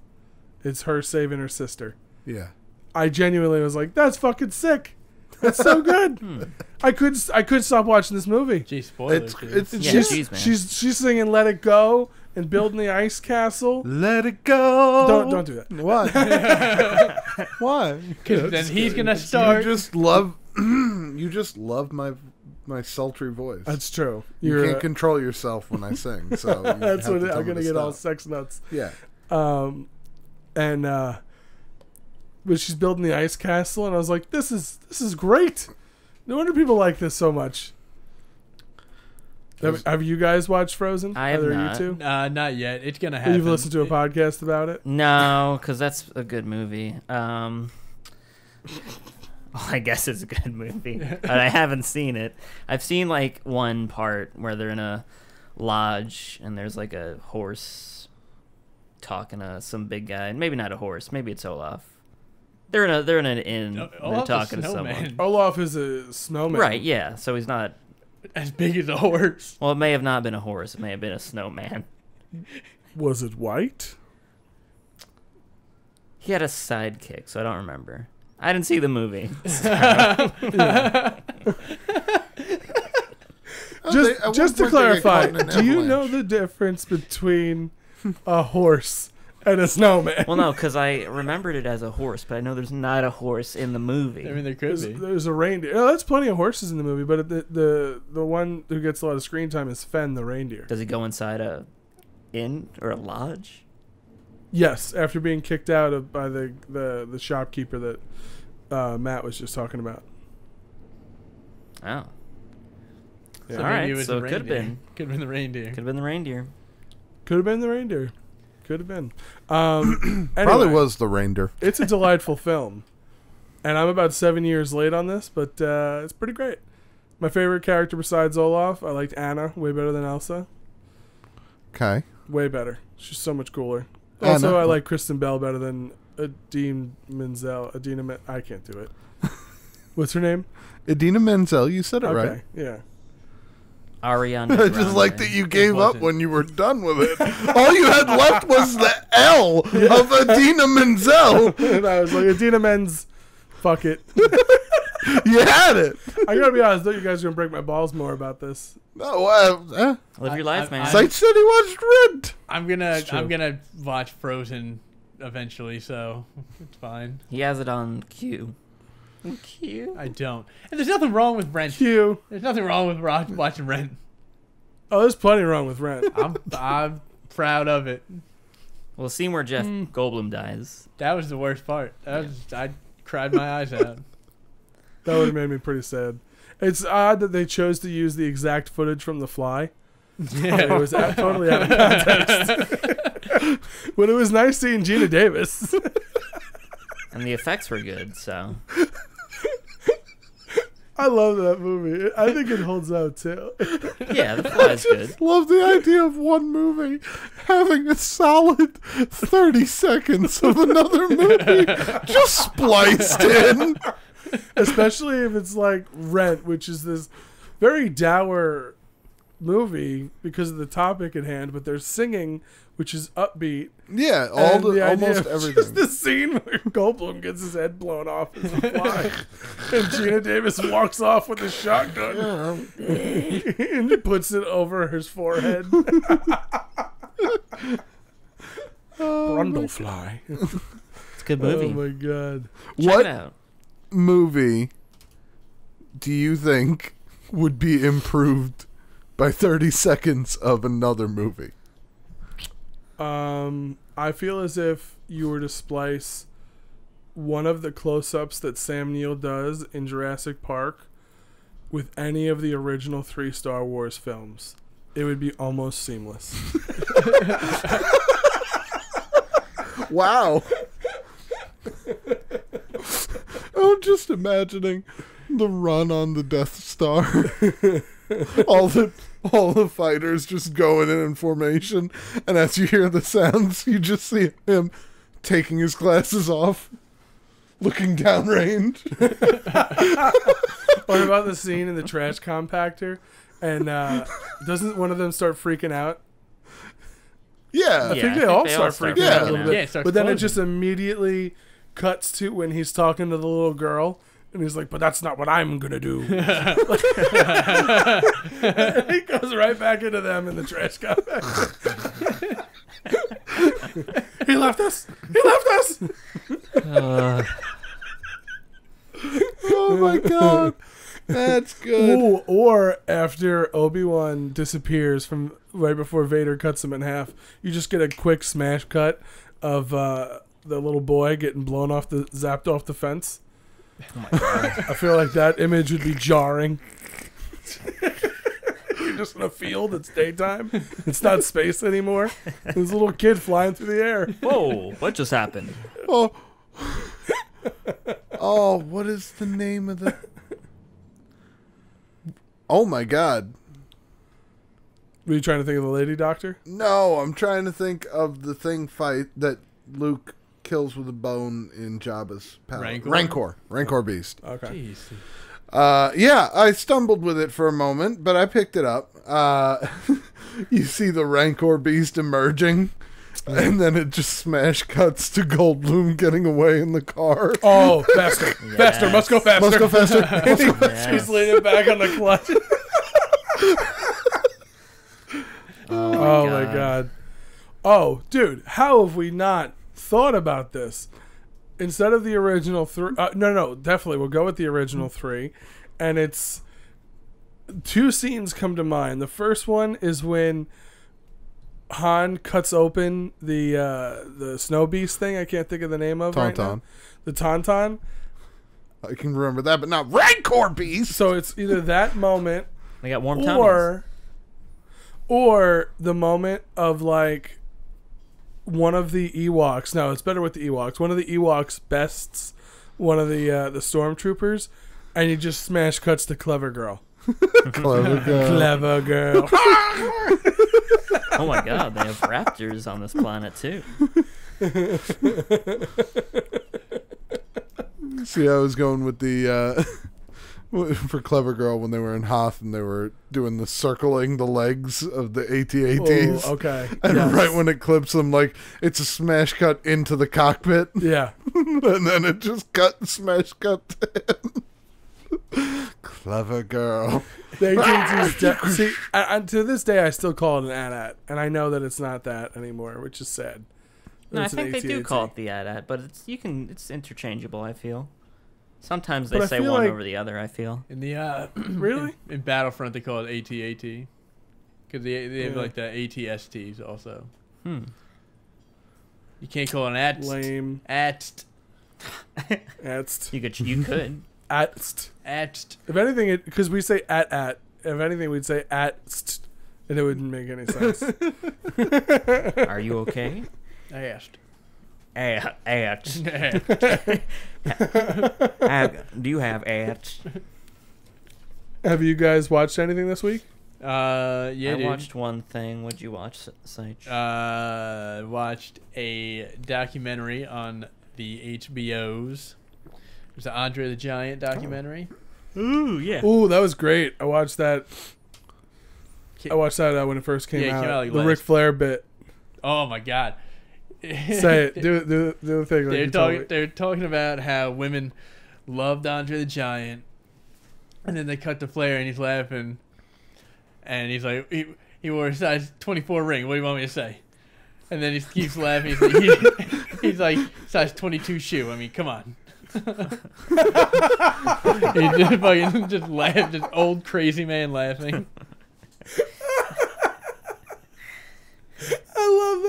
It's her saving her sister. Yeah. I genuinely was like, "That's fucking sick. That's so good." I could stop watching this movie. Gee, spoilers. It's Yeah, she's, jeez, man. she's singing "Let It Go" and building the ice castle. Let it go. Don't do that. Why? Why? Because then he's gonna start. You just love my sultry voice. That's true. You can't control yourself when I sing, so you That's have what to tell I'm me gonna to get all stop. sex nuts. Yeah. But she's building the ice castle, and I was like, "This is great. No wonder people like this so much." Have you guys watched Frozen? I have Either not. you two? Not yet. It's gonna happen. You've listened to a podcast about it? No, because that's a good movie. Well, I guess it's a good movie, but I haven't seen it. I've seen like one part where they're in a lodge and there's like a horse talking to some big guy. Maybe not a horse. Maybe it's Olaf. They're in an inn. They're Olaf's a talking to someone. snowman. Olaf is a snowman. Right? Yeah. So he's not. As big as a horse. Well, it may have not been a horse. It may have been a snowman. Was it white? He had a sidekick, so I don't remember. I didn't see the movie. Just to clarify, do you know the difference between a horse and a snowman? Well, no, because I remembered it as a horse, but I know there's not a horse in the movie. I mean, there could be. There's a reindeer. Oh, there's plenty of horses in the movie, but the one who gets a lot of screen time is Fen the reindeer. Does he go inside a inn or a lodge? Yes, after being kicked out by the shopkeeper that Matt was just talking about. Oh. Yeah. All right, Maybe it was so the it could have reindeer. been. Could have been the reindeer. Could have been the reindeer. Could have been the reindeer. Could have been. Probably Anyway, was the reindeer. It's a delightful film. And I'm about 7 years late on this, but it's pretty great. My favorite character besides Olaf, I liked Anna way better than Elsa. Okay. Way better. She's so much cooler. Anna. Also, I like Kristen Bell better than Idina Menzel. I can't do it. What's her name? Idina Menzel, you said it Okay, right. yeah. Ariana I just like Grande. that you gave up wasn't. when you were done with it. All you had left was the L of Idina Menzel. And I was like, Idina Menz, fuck it. You had it. I gotta be honest, though, you guys are gonna break my balls more about this. No, Live your life, man. Sight said he watched Red. I'm gonna watch Frozen eventually, so it's fine. He has it on cue. Cue? I don't. And there's nothing wrong with Rent. Q. There's nothing wrong with watching Rent. Oh, there's plenty wrong with Rent. I'm proud of it. Well, the scene where Jeff Goldblum dies. That was the worst part. I cried my eyes out. That would have made me pretty sad. It's odd that they chose to use the exact footage from The Fly. Yeah. It was totally out of context. But it was nice seeing Gina Davis. And the effects were good, so. I love that movie. I think it holds out too. Yeah, The Fly's good. Love the idea of one movie having a solid 30 seconds of another movie just spliced in. Especially if it's like Rent, which is this very dour movie because of the topic at hand, but they're singing, which is upbeat. Yeah, And the idea almost of everything. Just the scene where Goldblum gets his head blown off as a fly, and Gina Davis walks off with a shotgun and puts it over his forehead. Brundlefly. It's a good movie. Oh my god! Check What it out. movie do you think would be improved by 30 seconds of another movie? I feel as if you were to splice one of the close-ups that Sam Neill does in Jurassic Park with any of the original 3 Star Wars films, it would be almost seamless. Wow. I'm just imagining the run on the Death Star. all the fighters just going in formation, and as you hear the sounds, you just see him taking his glasses off, looking downrange. What about the scene in the trash compactor? And doesn't one of them start freaking out? Yeah. I think they all start freaking out a little bit. Yeah, it starts But then it closing. just immediately cuts to when he's talking to the little girl. And he's like, but that's not what I'm going to do. And he goes right back into them in the trash compactor. He left us. He left us. Oh my god. That's good. Ooh, or after Obi-Wan disappears from right before Vader cuts him in half, you just get a quick smash cut of the little boy getting zapped off the fence. Oh my god. I feel like that image would be jarring. You're just in a field. It's daytime. It's not space anymore. There's a little kid flying through the air. Whoa, what just happened? Oh. Oh, what is the name of the... Oh my god. Were you trying to think of the lady doctor? No, I'm trying to think of the thing fight that Luke kills with a bone in Jabba's palace. Rancor beast. Okay. Jeez. Yeah, I stumbled with it for a moment, but I picked it up. You see the Rancor beast emerging, and then it just smash cuts to Goldblum getting away in the car. Oh, faster. Faster. Must go faster. Must go faster. Must go faster. Yes. She's leaning back on the clutch. Oh my god. Oh, dude, how have we not thought about this? Instead of the original 3, no, definitely we'll go with the original 3, and it's 2 scenes come to mind. The first one is when Han cuts open the snow beast thing. I can't think of the name of right now. Tauntaun. The Tauntaun. I can remember that, but not Rancor beast. So it's either that moment They got warm tummies. or the moment of like one of the Ewoks. No, it's better with the Ewoks. One of the Ewoks bests one of the stormtroopers, and he just smash cuts to Clever Girl. Clever girl. Clever Girl. Oh my god, they have raptors on this planet too. See, I was going with the for Clever Girl when they were in Hoth and they were doing the circling the legs of the AT-ATs. Oh, okay. And Yes. right when it clips them, like, it's a smash cut into the cockpit. Yeah. And then it just smash cut to him. Clever Girl. The AT&T's see, and to this day, I still call it an AT-AT, and I know that it's not that anymore, which is sad. No, I It's an think they do AT-AT. call it the AT-AT, but it's interchangeable, I feel. Sometimes they But I say feel one like- over the other, I feel. In the Really? in Battlefront, they call it AT-AT. Because they have Yeah. like the AT-STs also. Hmm. You can't call it an AT. Lame. AT. Atst. You could. Atst. AT. If anything, because we say at. If anything, we'd say atst, and it wouldn't make any sense. Are you okay? Asked. Ats. Do you have ats? Have you guys watched anything this week? Yeah, I watched one thing. What'd you watch, Sage? Watched a documentary on the HBOs. It was the Andre the Giant documentary. Ooh, yeah. Ooh, that was great. I watched that. When it first came Yeah, it out. came out like the last- Ric Flair bit. Oh my god! Say it. Do the thing. Like They're talking about how women loved Andre the Giant, and then they cut to Flair and he's laughing, and he's like, he wore a size 24 ring. What do you want me to say? And then he keeps laughing. He's like size 22 shoe. I mean, come on. He just fucking just laughed, just old crazy man laughing. I love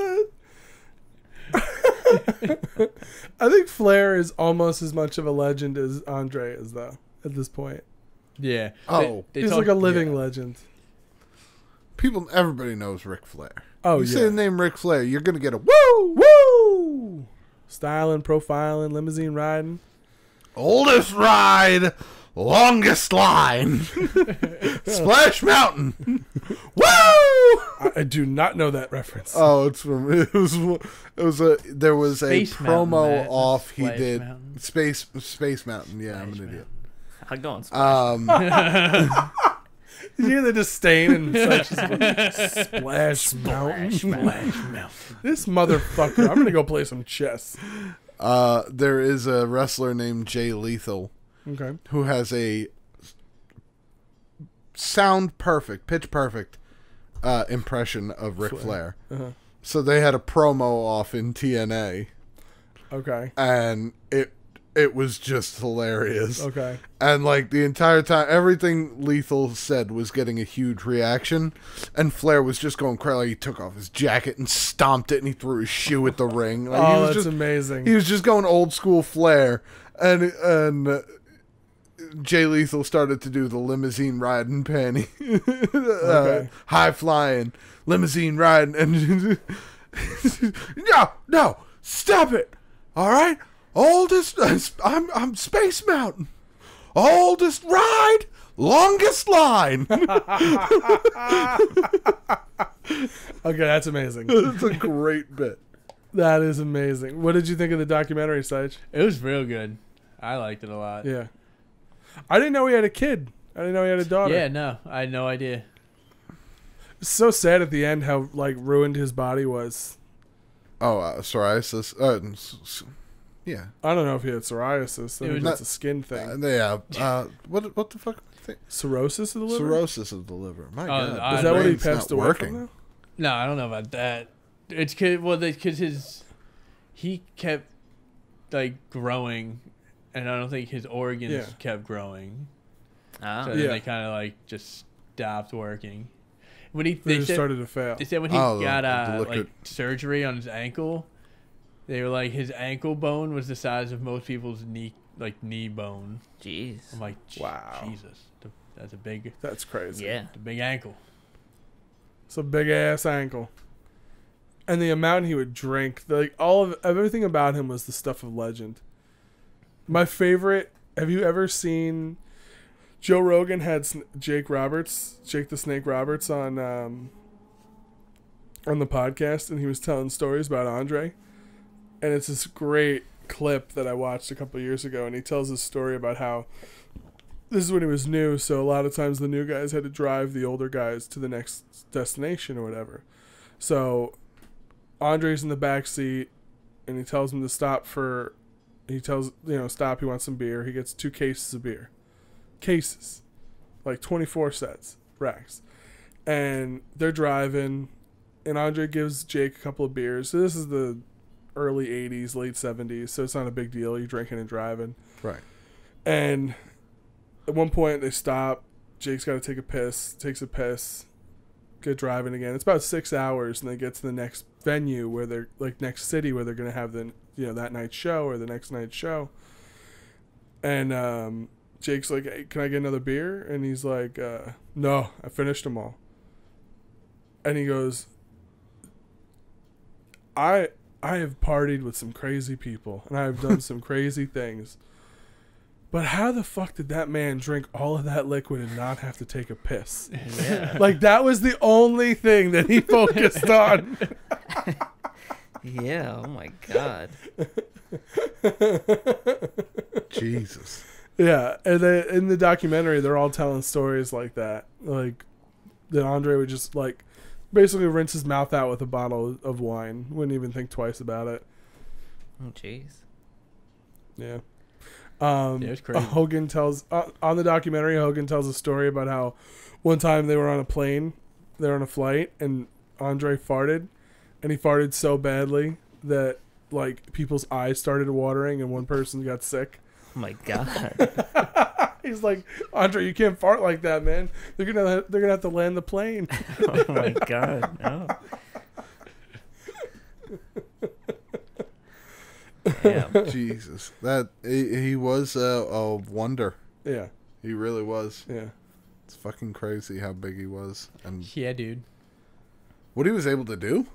that. I think Flair is almost as much of a legend as Andre is, though, at this point. Yeah. Oh. They He's talk- like a living yeah. legend. Everybody knows Ric Flair. Oh, You yeah. say the name Ric Flair, you're gonna get a woo! Woo! Styling, profiling, limousine riding. Oldest ride, longest line. Splash Mountain. Woo! I do not know that reference. Oh, it's from there was Space a Mountain, promo Matt, off he Splash did Mountain. Space Mountain. Yeah, I'm Splash an idiot. How going? Splash? You hear the disdain and such. Splash Mountain. Splash Mountain. This motherfucker. I'm going to go play some chess. There is a wrestler named Jay Lethal Okay. who has a sound perfect, pitch perfect impression of Ric Flair. Uh-huh. So they had a promo off in TNA, Okay. and it was just hilarious. Okay. And like the entire time, everything Lethal said was getting a huge reaction, and Flair was just going crazy. Like, he took off his jacket and stomped it, and he threw his shoe at the ring. Like, he Oh, was that's just, amazing. He was just going old school Flair, and Jay Lethal started to do the limousine riding panty, Okay. high flying limousine riding, and no, stop it! All right, oldest. I'm Space Mountain. Oldest ride, longest line. Okay, that's amazing. It's a great bit. That is amazing. What did you think of the documentary, Sage? It was real good. I liked it a lot. Yeah. I didn't know he had a kid. I didn't know he had a daughter. Yeah, no, I had no idea. It's so sad at the end how like ruined his body was. Oh, psoriasis. Yeah. I don't know if he had psoriasis. I It think was- that's a skin thing. Yeah. What the fuck? Cirrhosis of the liver? Cirrhosis of the liver. My God. I- Is that what he brain's not passed away working. from now? No, I don't know about that. It's because he kept like growing, and I don't think his organs Yeah. kept growing. Ah. So then Yeah. they kind of like just stopped working. When They they just said, started to fail. they said when he Oh, got the liquid. like surgery on his ankle, they were like his ankle bone was the size of most people's knee bone. Jeez. I'm like, Wow. Jesus, that's a big, That's crazy. Yeah. the big ankle. It's a big ass ankle. And the amount he would drink, like everything about him was the stuff of legend. My favorite. Have you ever seen? Joe Rogan had Jake the Snake Roberts on the podcast, and he was telling stories about Andre. And it's this great clip that I watched a couple years ago, and he tells this story about how this is when he was new, so a lot of times the new guys had to drive the older guys to the next destination or whatever. So Andre's in the back seat, and he tells him to stop stop, he wants some beer. He gets 2 cases of beer. Cases. Like 24 sets. Racks. And they're driving, and Andre gives Jake a couple of beers. So this is the early 80s, late 70s, so it's not a big deal. You're drinking and driving. Right. And at one point they stop. Jake's got to take a piss. Takes a piss. Get driving again. It's about 6 hours, and they get to the next venue where they're next city where they're gonna have that night's show or the next night's show. And Jake's like, "Hey, can I get another beer?" And he's like, "No, I finished them all." And he goes, I have partied with some crazy people, and I have done some crazy things. But how the fuck did that man drink all of that liquid and not have to take a piss? Yeah. Like, that was the only thing that he focused on. Yeah. Oh my god. Jesus. Yeah, and in the documentary, they're all telling stories like that. Like, that Andre would just, like, basically rinse his mouth out with a bottle of wine. Wouldn't even think twice about it. Oh jeez. Yeah. Yeah, it was crazy. Hogan tells on the documentary. Hogan tells a story about how one time they were on a plane, they were on a flight, and Andre farted, and he farted so badly that like people's eyes started watering, and one person got sick. Oh my god. He's like, Andre, you can't fart like that, man. They're gonna have to land the plane. Oh my god. No. Damn. Jesus. That he was a wonder. Yeah, He really was. yeah. It's fucking crazy how big he was and Yeah, dude. what he was able to do.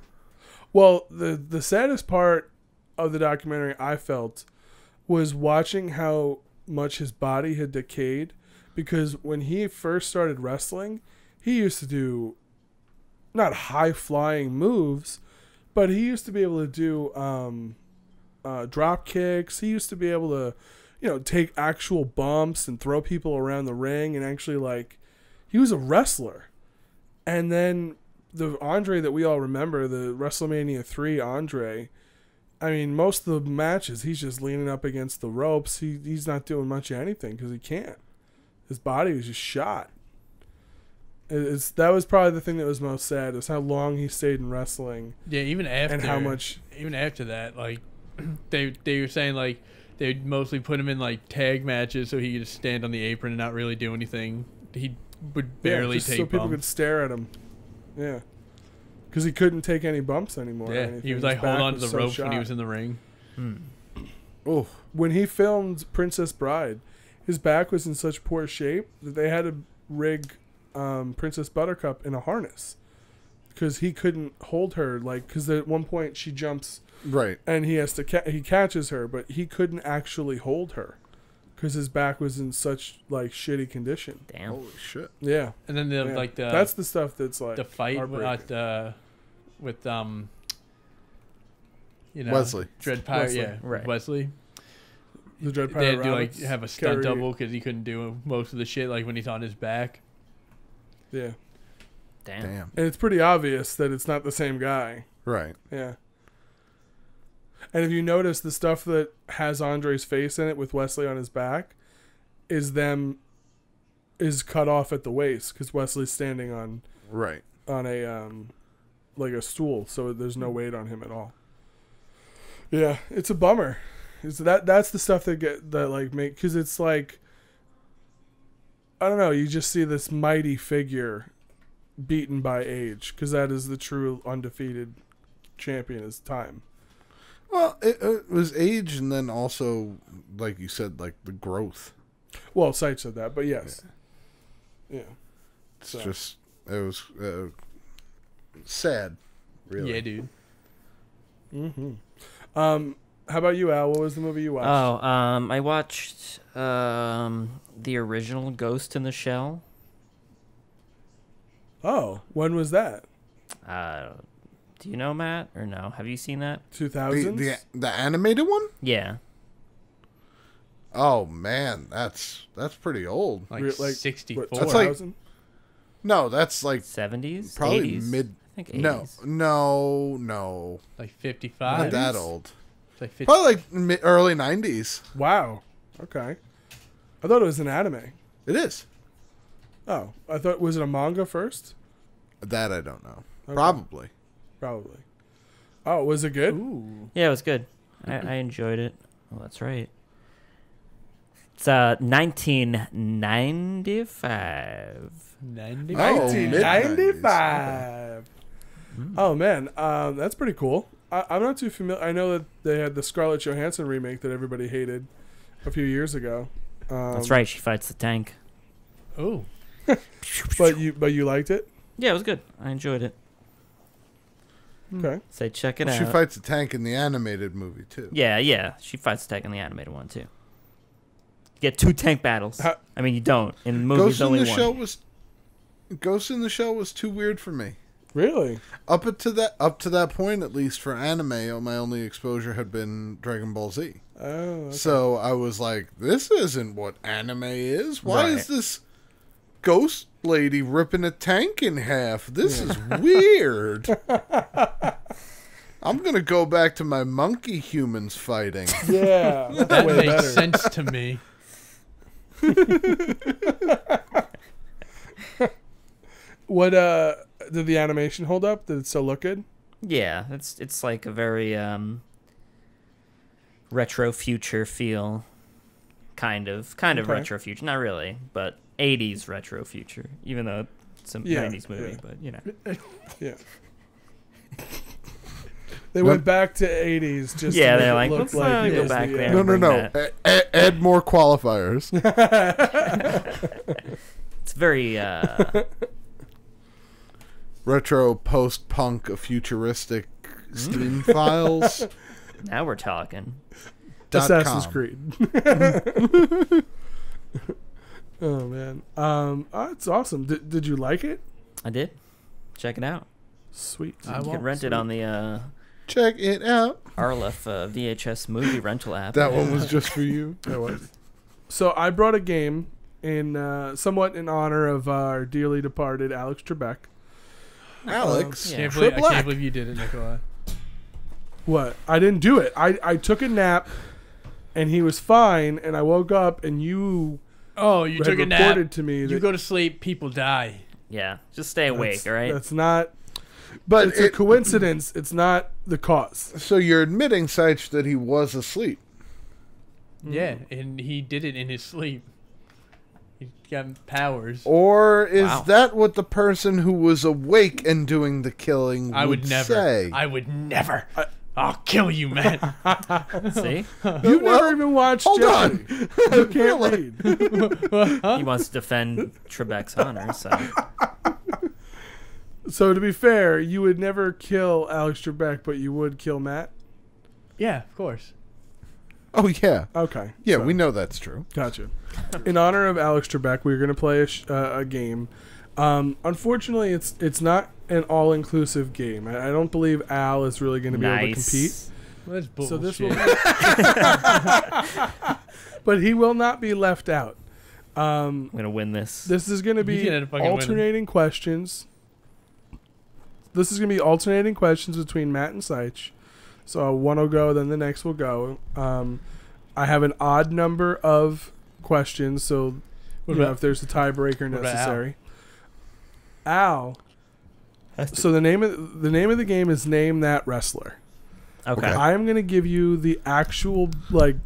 Well, the saddest part of the documentary I felt was watching how much his body had decayed, because when he first started wrestling, he used to do not high flying moves, but he used to be able to do drop kicks. He used to be able to, take actual bumps and throw people around the ring, and actually, like, he was a wrestler. And then the Andre that we all remember, the WrestleMania 3 Andre, I mean, most of the matches, he's just leaning up against the ropes. He's not doing much of anything because he can't. His body was just shot. That was probably the thing that was most sad, is how long he stayed in wrestling. Yeah, even after And how much... even after that, like they were saying, like they'd mostly put him in like tag matches so he could just stand on the apron and not really do anything. He would barely just take so people bumps. could stare at him. Yeah. Because he couldn't take any bumps anymore. or Yeah, anything. he was His like holding back on to the was so ropes when he shot. was in the ring. Oh, When he filmed Princess Bride, his back was in such poor shape that they had to rig Princess Buttercup in a harness because he couldn't hold her. Like, because at one point she jumps right. and he has to he catches her, but he couldn't actually hold her because his back was in such like shitty condition. Damn. Holy shit. Yeah, And then yeah. like That's the stuff that's like the fight heartbreaking. with Wesley. Dread Pirate, Wesley. yeah, Right. Wesley. The Dread They Pirate had to like Rabbits have a stunt carry- double because he couldn't do most of the shit like when he's on his back. Yeah, Damn. Damn. and it's pretty obvious that it's not the same guy. Right. Yeah. And if you notice, the stuff that has Andre's face in it with Wesley on his back is cut off at the waist because Wesley's standing on Right. a like a stool, so there's no weight on him at all. Yeah, it's a bummer. That's the stuff that make, because it's like, I don't know, you just see this mighty figure beaten by age, because that is the true undefeated champion is time. Well, it was age, and then also, like you said, like the growth. Well, Sight said that, but yes. Yeah. It's So. just, it was sad, really. Yeah, dude. Mm-hmm. How about you, Al? What was the movie you watched? Oh, I watched the original Ghost in the Shell. Oh, when was that? Do you know, Matt, or no? Have you seen that? 2000s? The animated one? Yeah. Oh man, that's pretty old. Like, Like, 64. What, That's like- 2000? No, that's like 70s? probably 80s? mid. I think 80s. No, like not 55. that old. It's like 50. Probably like early '90s. Wow. Okay. I thought it was an anime. It is. Oh, I thought, was it a manga first? That I don't know. Okay. Probably. Probably. Oh, was it good? Ooh. Yeah, it was good. I enjoyed it. Oh, that's right. It's 1995. 90. Oh, 1995. Oh, man. That's pretty cool. I'm not too familiar. I know that they had the Scarlett Johansson remake that everybody hated a few years ago. That's right. She fights the tank. Oh. But you liked it? Yeah, it was good. I enjoyed it. Okay. Say check it She out. fights a tank in the animated movie too. Yeah. She fights the tank in the animated one too. get 2 tank battles. I mean, you don't. In movies, Ghost in only the one. Shell was too weird for me. Really? Up to that point, at least for anime, my only exposure had been Dragon Ball Z. Oh, okay. So I was like, this isn't what anime is. Why Right. is this ghost lady ripping a tank in half? This is weird. I'm going to go back to my monkey humans fighting. Yeah, that's That way makes better. sense to me. What did the animation hold up? Did it still look good? Yeah, it's like a very retro future feel, kind of Okay. retro future. Not really, but 80s retro future. Even though it's a Yeah, 90s movie, yeah. but you know. Yeah. They went back to 80s just Yeah, to make they're it like, look let's like not it go was back the, there. No, Bring Add more qualifiers. It's very Retro, post-punk, futuristic Steam files. now we're talking. Assassin's .com. Creed. Oh man, it's awesome. Did you like it? I did. Check it out. Sweet. I You can won't. rent it on the Check it out. RLF VHS movie rental app. That one was just for you. That was. So I brought a game in somewhat in honor of our dearly departed Alex Trebek. Alex. Yeah. I Trip can't Black. believe you did it, Nikolai. What? I didn't do it. I took a nap, and he was fine. And I woke up, and you Oh, you had took a reported nap. to me that You go to sleep, people die. Yeah, just stay awake, all right? That's not. But It's a coincidence. It's not the cause. so you're admitting, Seich, that he was asleep. Yeah, and he did it in his sleep. He got powers. Or is Wow. that what the person who was awake and doing the killing I would never. say? I would never. I'll kill you, man. See? You've never even watched Hold Jeopardy. on. You can't read. He wants to defend Trebek's honor, so So to be fair, you would never kill Alex Trebek, but you would kill Matt. Yeah, of course. Oh, yeah. Okay. Yeah, so- we know that's true. Gotcha. In honor of Alex Trebek, we're going to play a game. Unfortunately, it's not an all-inclusive game. I don't believe Al is really going to be able to compete. Well, that's bullshit. So this will but he will not be left out. I'm gonna win this. This is going to You be can end up fucking winning. alternating questions. This is going to be alternating questions between Matt and Seich. So one will go, then the next will go. I have an odd number of questions, so What you know, about- if there's a tiebreaker what about necessary. Al. So the name of the game is Name That Wrestler. Okay. I am going to give you the actual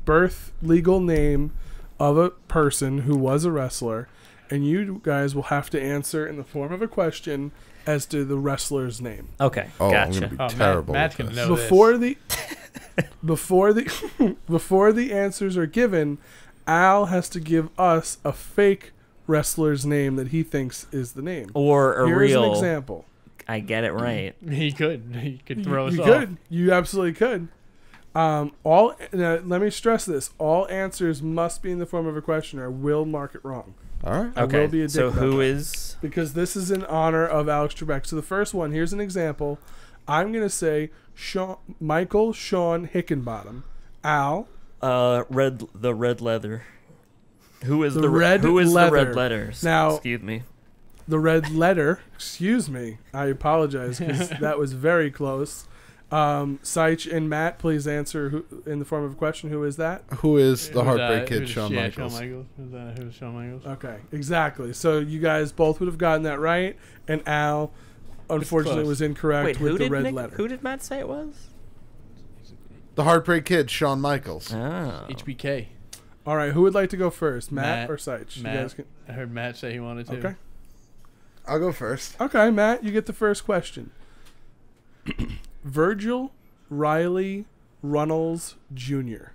birth legal name of a person who was a wrestler, and you guys will have to answer in the form of a question as to the wrestler's name. Okay. Oh, I'm Gotcha. going to be Oh, terrible Matt with can this. know Before this. before the answers are given, Al has to give us a fake wrestler's name that he thinks is the name. Or a Here's real. an example. I get it right. He could throw us You off. could. You absolutely could. Now, let me stress this: all answers must be in the form of a question, or I will mark it wrong. All right. I will be a Okay. dick So about who that. is? Because this is in honor of Alex Trebek. So the first one, here's an example. I'm going to say Michael Sean Hickenbottom. Al, The red leather. Who is The the red Who is leather. the red letters? Now- Excuse me. the red letter. Excuse me. I apologize because that was very close. Seich and Matt, please answer who, in the form of a question. Who is that? Who is the Who's Heartbreak that? Kid, Who's- Shawn yeah, Michaels? Shawn Michaels. Who's Shawn Michaels? Okay, exactly. So you guys both would have gotten that right, and Al, unfortunately, close. was incorrect Wait, with who the did red letter. Who did Matt say it was? The Heartbreak Kid, Shawn Michaels. Oh. HBK. All right, who would like to go first, Matt, Matt. or Seich? You Matt. guys can. I heard Matt say he wanted to. Okay. I'll go first. Okay, Matt, you get the first question. Virgil Riley Runnels Jr.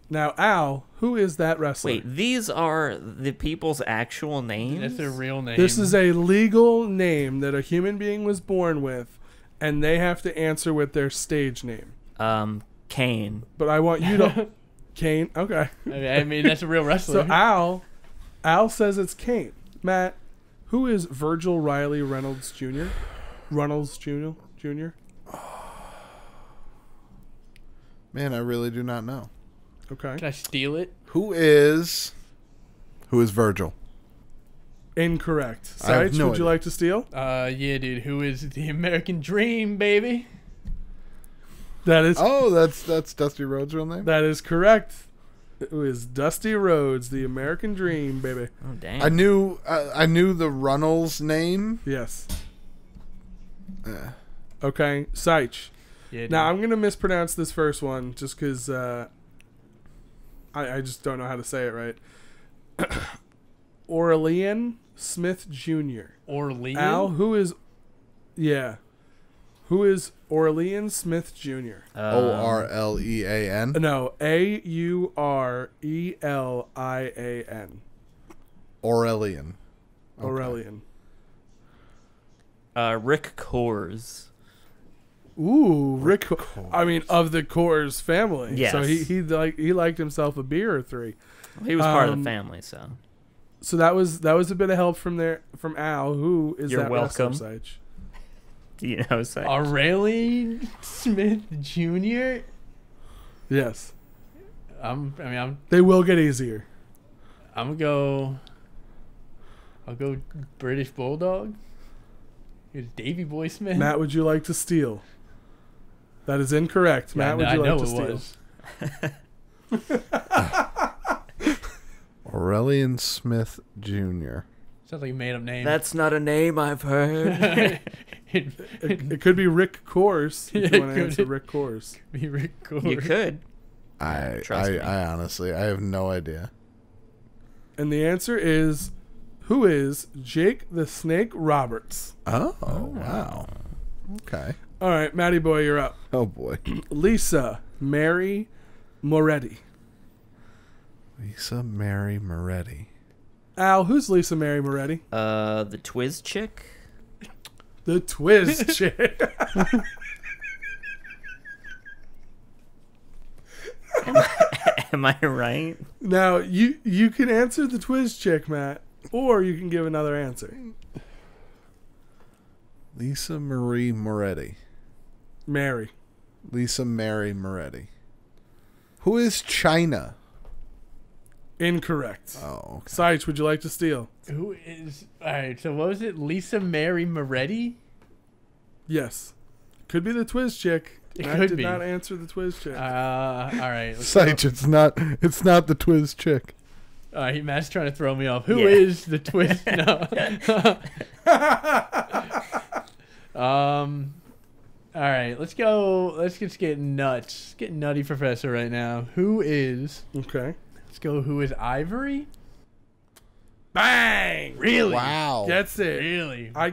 Now, Al, who is that wrestler? Wait, these are the people's actual names? That's their real name. This is a legal name that a human being was born with, and they have to answer with their stage name. Kane. But I want you to Kane. Okay. I mean, that's a real wrestler. So Al says it's Kane. Matt, who is Virgil Riley Reynolds Jr.? Reynolds Jr. Man, I really do not know. Okay. Can I steal it? Who is Virgil? Incorrect. I have Sites, no would you idea. like to steal? Yeah, dude. Who is the American Dream, baby? That is Oh, that's Dusty Rhodes' real name? that is correct. Who is Dusty Rhodes, the American Dream, baby? Oh damn. I knew the Runnels name. Yes. Uh, Okay. Seich. Yeah, dude. Now I'm gonna mispronounce this first one just because I just don't know how to say it right. Aurelian Smith Jr. Orlean? Al, who is Aurelian Smith Jr.? Orlean. No, Aurelian. Aurelian. Okay. Aurelian. Rick Kors. Ooh, Rick. I mean, of the Coors family. Yes. So he liked himself a beer or three. He was part of the family, so. So that was a bit of help from Al, who is You're that welcome. wrestler, Seich? Do you know Seich? Aurelian Smith Jr.? Yes. I'm They will get easier. gonna go. I'll go British Bulldog. Here's Davy Boy Smith. Matt, would you like to steal? That is incorrect. Yeah, Matt, would I you know like to it steal? was. Aurelian Smith Jr. Sounds like a made up name. That's not a name I've heard. It could be Rick Kors. If Yeah, you want to it answer could. Rick Kors. Be Rick Kors. You could. I Trust me. honestly, I have no idea. And the answer is, who is Jake the Snake Roberts? Oh, wow. Okay. All right, Matty boy, you're up. Oh boy. Lisa Mary Moretti. Lisa Mary Moretti. Al, who's Lisa Mary Moretti? The Twiz chick. The Twiz chick. Am I right? Now you can answer the Twiz chick, Matt, or you can give another answer. Lisa Marie Moretti. Mary. Lisa Mary Moretti. Who is China? Incorrect. Oh, okay. Seich, would you like to steal? Who is. Alright, so what was it? Lisa Mary Moretti? Yes. Could be the Twiz chick. It Matt could did be. not answer the Twiz chick. Alright. Sage, it's not the Twiz chick. Matt's trying to throw me off. Who Yeah. is the twist? No. Alright, let's go. Let's just get nuts. Get nutty, Professor, right now. Who is. Okay. Let's go. Who is Ivory? Bang! Really? Wow. Gets it. Really? I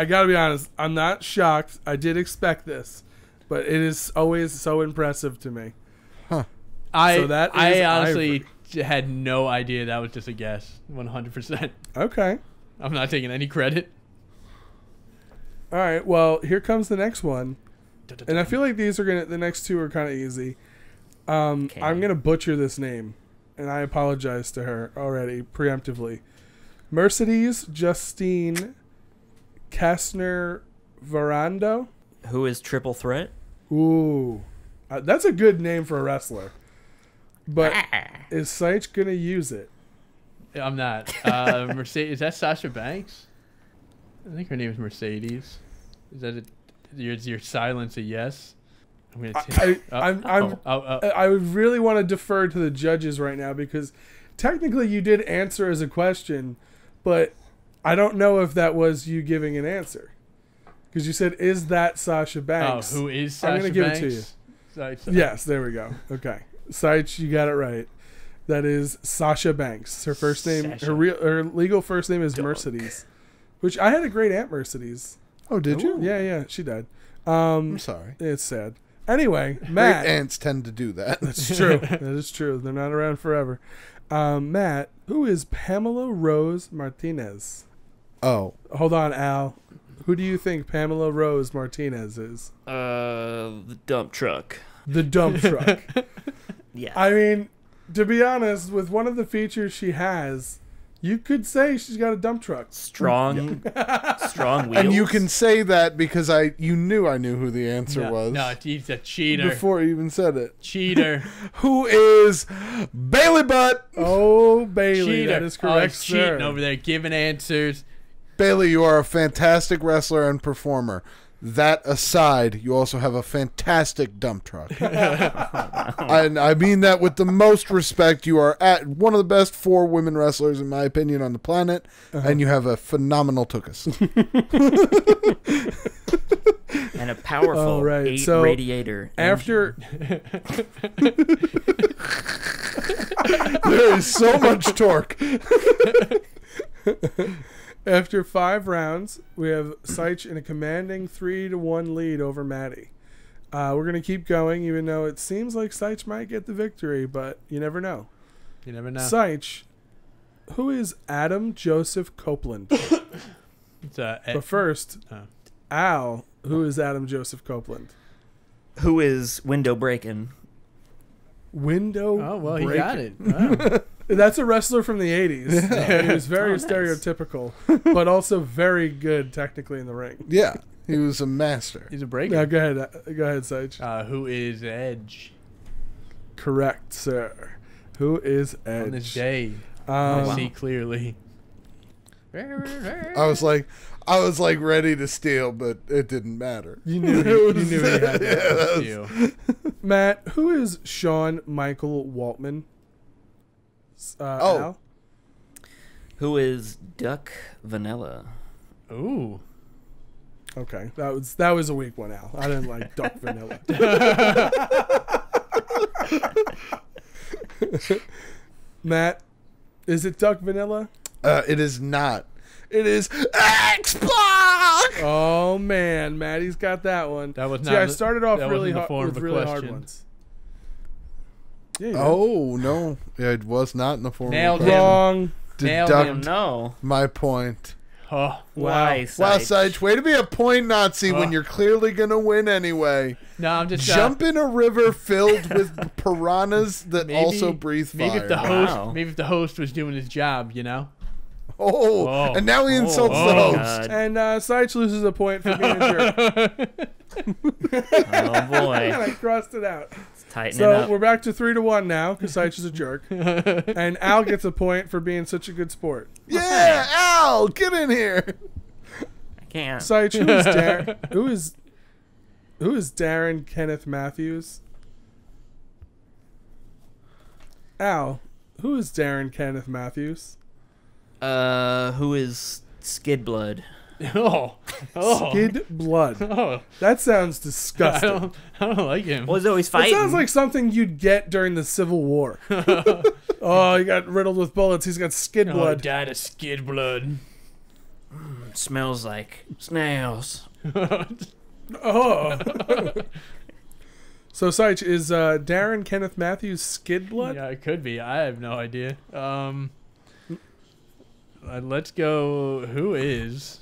gotta be honest. I'm not shocked. I did expect this, but it is always so impressive to me. I is honestly had no idea that was just a guess. 100%. Okay. I'm not taking any credit. All right. Well, here comes the next one, and I feel like the next two are kind of easy. I'm gonna butcher this name, and I apologize to her already preemptively. Mercedes Justine Kastner Varando. Who is Triple Threat? Ooh, that's a good name for a wrestler. But is Seich gonna use it? I'm not. Mercedes. Is that Sasha Banks? I think her name is Mercedes. Is that it? Your silence a yes? I'm gonna I would really want to defer to the judges right now because technically you did answer as a question, but I don't know if that was you giving an answer because you said, "Is that Sasha Banks?" Oh, who is Sasha I'm gonna give Banks? it to you. Yes, there we go. Okay, Seich, you got it right. That is Sasha Banks. Her first name, Sasha. her legal first name is Mercedes, which I had a great aunt Mercedes. Oh, did you? Yeah, she died. I'm sorry. It's sad. Anyway, Great Matt. aunts tend to do that. That's true. That is true. They're not around forever. Matt, who is Pamela Rose Martinez? Oh, Hold on, Al. Who do you think Pamela Rose Martinez is? The dump truck. The dump truck. Yeah. I mean, to be honest, with one of the features she has, you could say she's got a dump truck. Strong wheels. And you can say that because you knew I knew who the answer was. No, he's a cheater. Before you even said it. Cheater. Who is Bailey Butt? Oh, Bailey, Cheater. that is correct, he's cheating sir. over there, giving answers. Bailey, you are a fantastic wrestler and performer. That aside, you also have a fantastic dump truck. And I mean that with the most respect. You are at one of the best 4 women wrestlers, in my opinion, on the planet, and you have a phenomenal tuchus. And a powerful 8 radiator. After There is so much torque. After 5 rounds, we have Seich in a commanding 3-1 lead over Maddie. We're going to keep going, even though it seems like Seich might get the victory, but you never know. You never know. Seich, who is Adam Joseph Copeland? It's, But first, Al, who is Adam Joseph Copeland? Who is window breaking? Window oh, well, he breaking. got it. Wow. That's a wrestler from the 80s. And he was very Oh, nice. stereotypical, but also very good technically in the ring. Yeah, he was a master. He's a breaker. Now, go ahead, Seich. Who is Edge Correct, sir. Who is Edge? on this day? Um, I see clearly. I was like ready to steal, but it didn't matter. You knew he had that. Yeah, Deal. Matt, who is Shawn Michael Waltman? Al? Who is Duck Vanilla? Ooh. Okay, that was a weak one, Al. I didn't like Duck Vanilla. Matt, is it Duck Vanilla? it is not. It is X-Block! Oh man, Maddie's got that one. That was See, not. I started off that really wasn't the hard form with of a really hard question. ones. Yeah, you did. Oh, no. It was not in the form Nailed of him. Wrong. Nailed Deduct him. No. my point. Oh, Why? Wow, Seich? Seich, way to be a point Nazi when Oh. you're clearly going to win anyway. no, I'm just Jump in a river filled with piranhas that Maybe- also breathe fire. Maybe if the Wow. host was doing his job, you know. Oh, Oh. and now he insults Oh, the my host. God. And Seich loses a point for being a jerk. Oh boy. And I crossed it out. It's tightening So up. we're back to 3-1 now because Seich is a jerk, and Al gets a point for being such a good sport. Yeah, Al, get in here. I can't. Seich, who is Darren Kenneth Matthews? Al, who is Darren Kenneth Matthews? Who is Skid Blood? Oh. Skid Blood. Oh. That sounds I disgusting. don't like him. Was always It fighting. sounds like something you'd get during the Civil War. Oh, he got riddled with bullets. He's got skid Oh, blood. died of skid blood. Smells like snails. Oh. So, Seich, is Darren Kenneth Matthews skid blood? Yeah, it could be. I have no idea. Let's go. Who is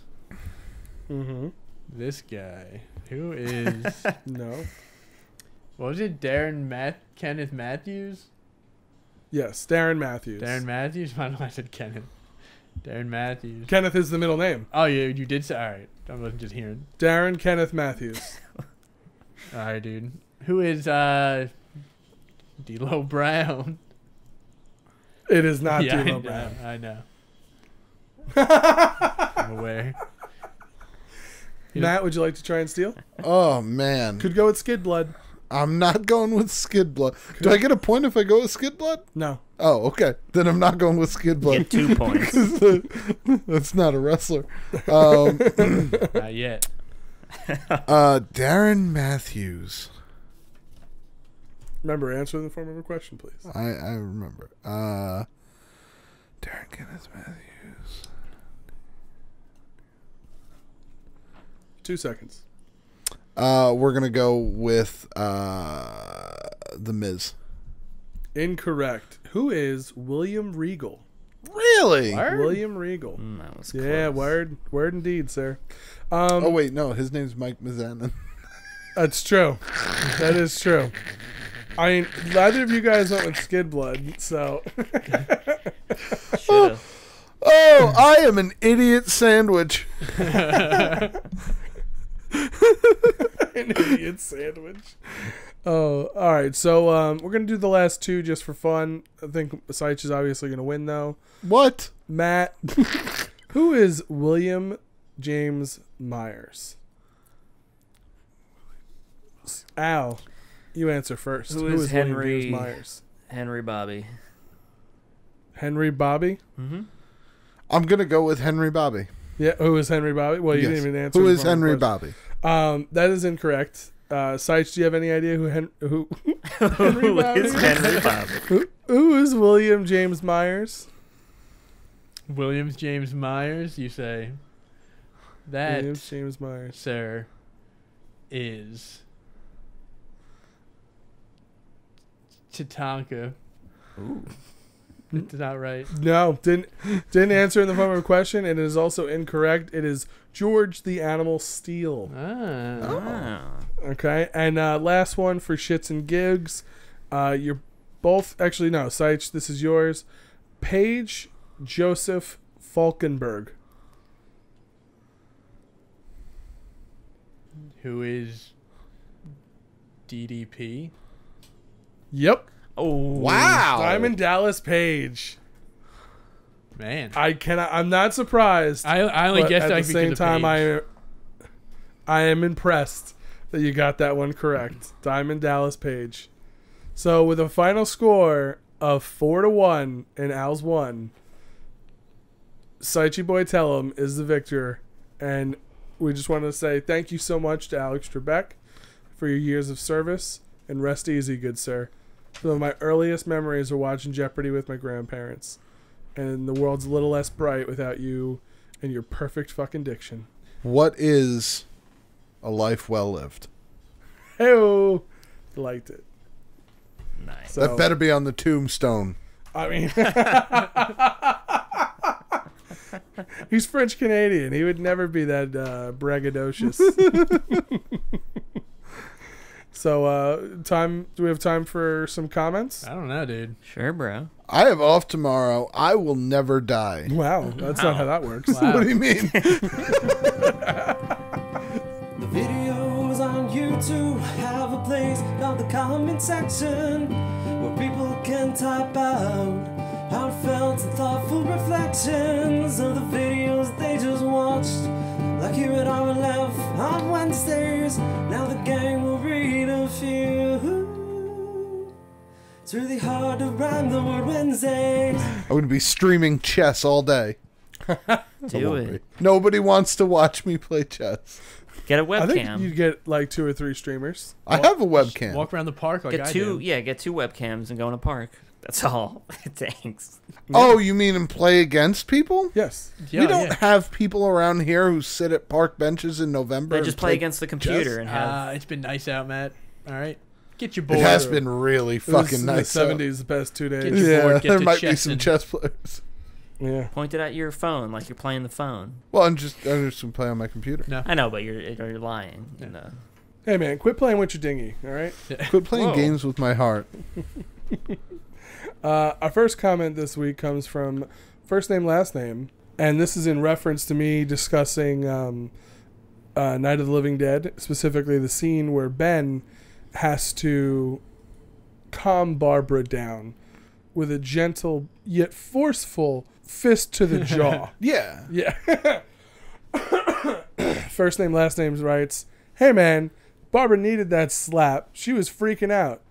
Mm-hmm. this guy? Who is? No. What was it? Kenneth Matthews? Yes, Darren Matthews. Darren Matthews? I don't know. I said Kenneth. Darren Matthews. Kenneth is the middle name. Oh, yeah, you did say. All right. I wasn't just hearing. Darren Kenneth Matthews. All right, dude. Who is D'Lo Brown? It is not Yeah, D'Lo Brown. I know. I'm aware. Matt, would you like to try and steal? Oh, man. Could go with skid blood. I'm not going with Skid Blood. Do I get a point if I go with Skid Blood? No. Oh, okay. Then I'm not going with Skid Blood. Get 2 points. That's not a wrestler. Not yet. Darren Matthews. Remember, answer in the form of a question, please. I remember. Darren Kenneth Matthews. 2 seconds. We're gonna go with the Miz. Incorrect. Who is William Regal? Really? Word? William Regal. That was Yeah, close. word indeed, sir. Oh wait, no, his name's Mike Mizanin. That's true. That is true. I mean, neither of you guys went with Skid Blood, so. Should've. Oh, I am an idiot sandwich. An idiot sandwich. Oh, all right. So we're gonna do the last two just for fun. I think Seich is obviously gonna win, though. What? Matt, who is William James Myers? Al, you answer first. Who is William Henry- James Myers? Henry Bobby. Henry Bobby? Mm-hmm. I'm going to go with Henry Bobby. Yeah, who is Henry Bobby? Well, you Yes. didn't even answer. Who the is fucking Henry question. Bobby? That is incorrect. Seich, do you have any idea who Who is Henry Bobby? who is William James Myers? Williams James Myers, you say. That, William James Myers. sir, is Tatanka. Ooh. It's not right. No, didn't answer in the form of a question. It is also incorrect. It is George the Animal Steel. Ah. Oh. Okay, and last one for shits and gigs. You're both actually no, Seich, this is yours. Paige Joseph Falkenberg. Who is DDP? Yep, Oh. Wow. Diamond Dallas Page. Man. I'm not surprised. I only but guessed at that the because same of time, Paige. I am impressed that you got that one correct. Diamond Dallas Page. So with a final score of 4-1 and Al's won, Saichi Boy Tellum is the victor, and we just want to say thank you so much to Alex Trebek for your years of service, and rest easy, good sir. Some of my earliest memories are watching Jeopardy with my grandparents, and the world's a little less bright without you and your perfect fucking diction. What is a life well lived? Hey-o! Liked it. Nice. So, That better be on the tombstone. I mean, he's French Canadian. He would never be that braggadocious. So, time? Do we have time for some comments? I don't know, dude. Sure, bro. I have off tomorrow. I will never die. Wow, that's not how that works. Wow. What do you mean? The videos on YouTube have a place called the comment section where people can type out heartfelt and thoughtful reflections of the videos they just watched. Like here at RLF on Wednesdays, now the gang will read a few. It's really hard to rhyme the word Wednesdays. I'm going to be streaming chess all day. Do it. Nobody wants to watch me play chess. Get a I think webcam. you'd get like 2 or 3 streamers. I have a webcam. Walk around the park like Get I two. do. Yeah, get 2 webcams and go in a park. That's all it takes. Oh, you mean and play against people? Yes. Yeah, We don't yeah. have people around here who sit at park benches in November. They and just play against the computer and have. It's been nice out, Matt. All right. Get your It board. has been really It was fucking nice. in the 70s, the past 2 days. Get your Yeah, board, get there to might be chess some and- chess players. Yeah. Point it at your phone like you're playing the phone. Well, I'm just going to play on my computer. No. I know, but you're lying. You know. Hey, man, quit playing with your dinghy, all right? Quit playing Whoa. games with my heart. Our first comment this week comes from first name, last name, and this is in reference to me discussing Night of the Living Dead, specifically the scene where Ben has to calm Barbara down with a gentle yet forceful fist to the jaw. Yeah. Yeah. First name, last name writes, "Hey man, Barbara needed that slap. She was freaking out.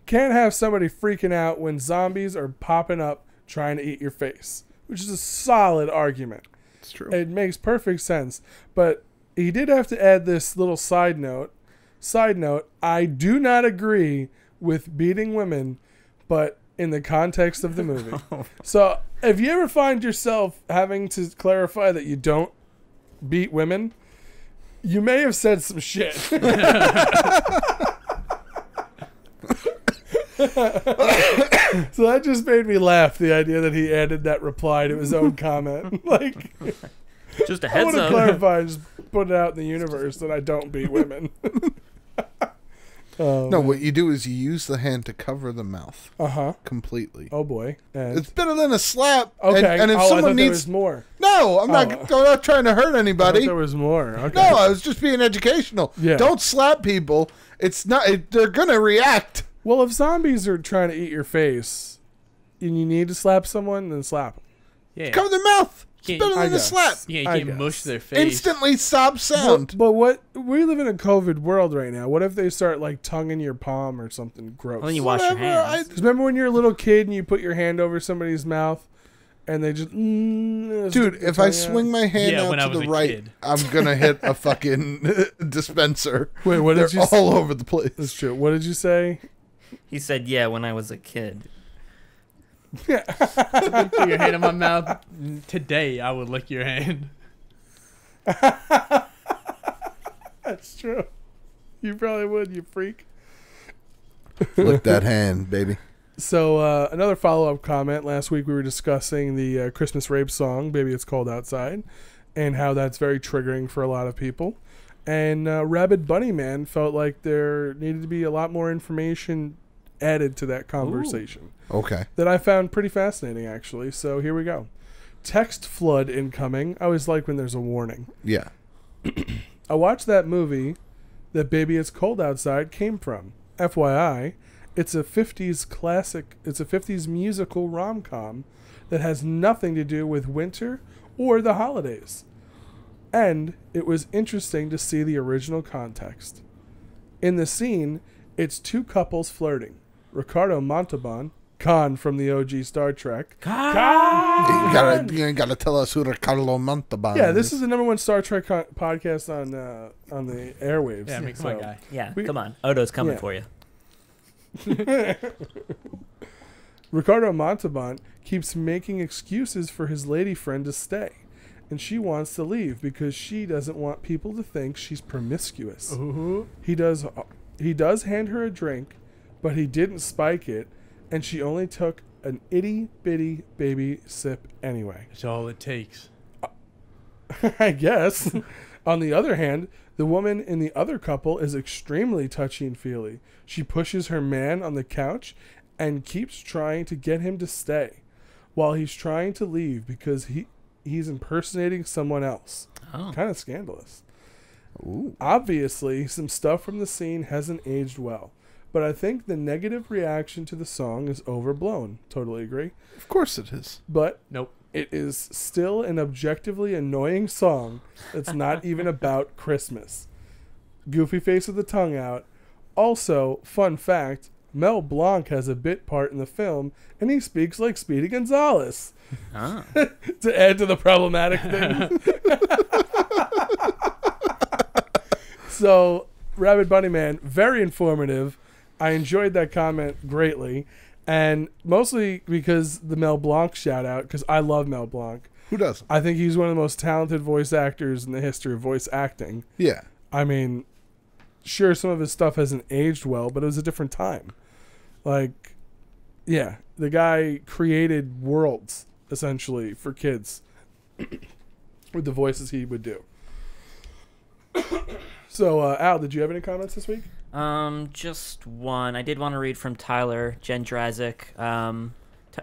Can't have somebody freaking out when zombies are popping up trying to eat your face." Which is a solid argument. It's true. It makes perfect sense. But he did have to add this little side note. Side note, I do not agree with beating women, but in the context of the movie. So if you ever find yourself having to clarify that you don't beat women, you may have said some shit. So that just made me laugh, the idea that he added that reply to his own comment. Like, Just a I heads want to up. clarify, just put it out in the universe that I don't beat women. No, what you do is you use the hand to cover the mouth completely. Oh boy. And It's better than a slap. okay. And if I someone thought there needs, was more. no, I'm not trying to hurt I thought anybody. there was more. Okay. No, I was just being educational. Yeah. Don't slap people. It's not. They're gonna react. Well, if zombies are trying to eat your face, and you need to slap someone, then slap them. Yeah. Cover their mouth. It's Yeah, better I than a guess. slap. Yeah, you I can't guess. mush their face. Instantly stop sound. But what we live in a COVID world right now. What if they start like tonguing your palm or something gross? Well, then you wash your Whatever, hands. 'Cause remember when you're a little kid and you put your hand over somebody's mouth, and they just Dude, if I swing my hand Yeah, when I out to was the a right, kid. I'm gonna hit a fucking dispenser. Wait, what They're did you? all over the place. That's true. What did you say? He said, "Yeah, when I was a kid." Put your hand in my mouth. Today, I would lick your hand. That's true. You probably would, you freak. Lick that hand, baby. So another follow-up comment. Last week we were discussing the Christmas rape song, Baby It's Cold Outside, and how that's very triggering for a lot of people. And Rabid Bunny Man felt like there needed to be a lot more information added to that conversation Okay. that I found pretty fascinating, actually. So here we go. Text flood incoming. I always like when there's a warning. Yeah. I watched that movie that Baby It's Cold Outside came from. FYI, it's a 50s classic. It's a 50s musical rom-com that has nothing to do with winter or the holidays. And it was interesting to see the original context. In the scene, it's two couples flirting. Ricardo Montalban, Khan from the OG Star Trek. You gotta tell us who Ricardo Montalban Yeah, this is the #1 Star Trek podcast on the airwaves. Yeah, I mean, come on, guy. Yeah, We- come on. Odo's coming Yeah. for you. Ricardo Montalban keeps making excuses for his lady friend to stay, and she wants to leave because she doesn't want people to think she's promiscuous. Ooh. He does hand her a drink, but he didn't spike it, and she only took an itty bitty baby sip anyway. That's all it takes. I guess. On the other hand, the woman in the other couple is extremely touchy and feely. She pushes her man on the couch and keeps trying to get him to stay while he's trying to leave because he's impersonating someone else. Oh. Kind of scandalous. Ooh. Obviously, some stuff from the scene hasn't aged well, but I think the negative reaction to the song is overblown. Totally agree. Of course it is. But Nope. it is still an objectively annoying song that's not even about Christmas. Goofy face with the tongue out. Also, fun fact, Mel Blanc has a bit part in the film, and he speaks like Speedy Gonzales. Oh. To add to the problematic thing. So, Rabid Bunny Man, very informative. I enjoyed that comment greatly. And mostly because the Mel Blanc shout out, because I love Mel Blanc. Who doesn't? I think he's one of the most talented voice actors in the history of voice acting. Yeah. I mean, sure, some of his stuff hasn't aged well, but it was a different time. Like, yeah, the guy created worlds, essentially, for kids with the voices he would do. So, Al, did you have any comments this week? Just one. I did want to read from Tyler Gendrazic.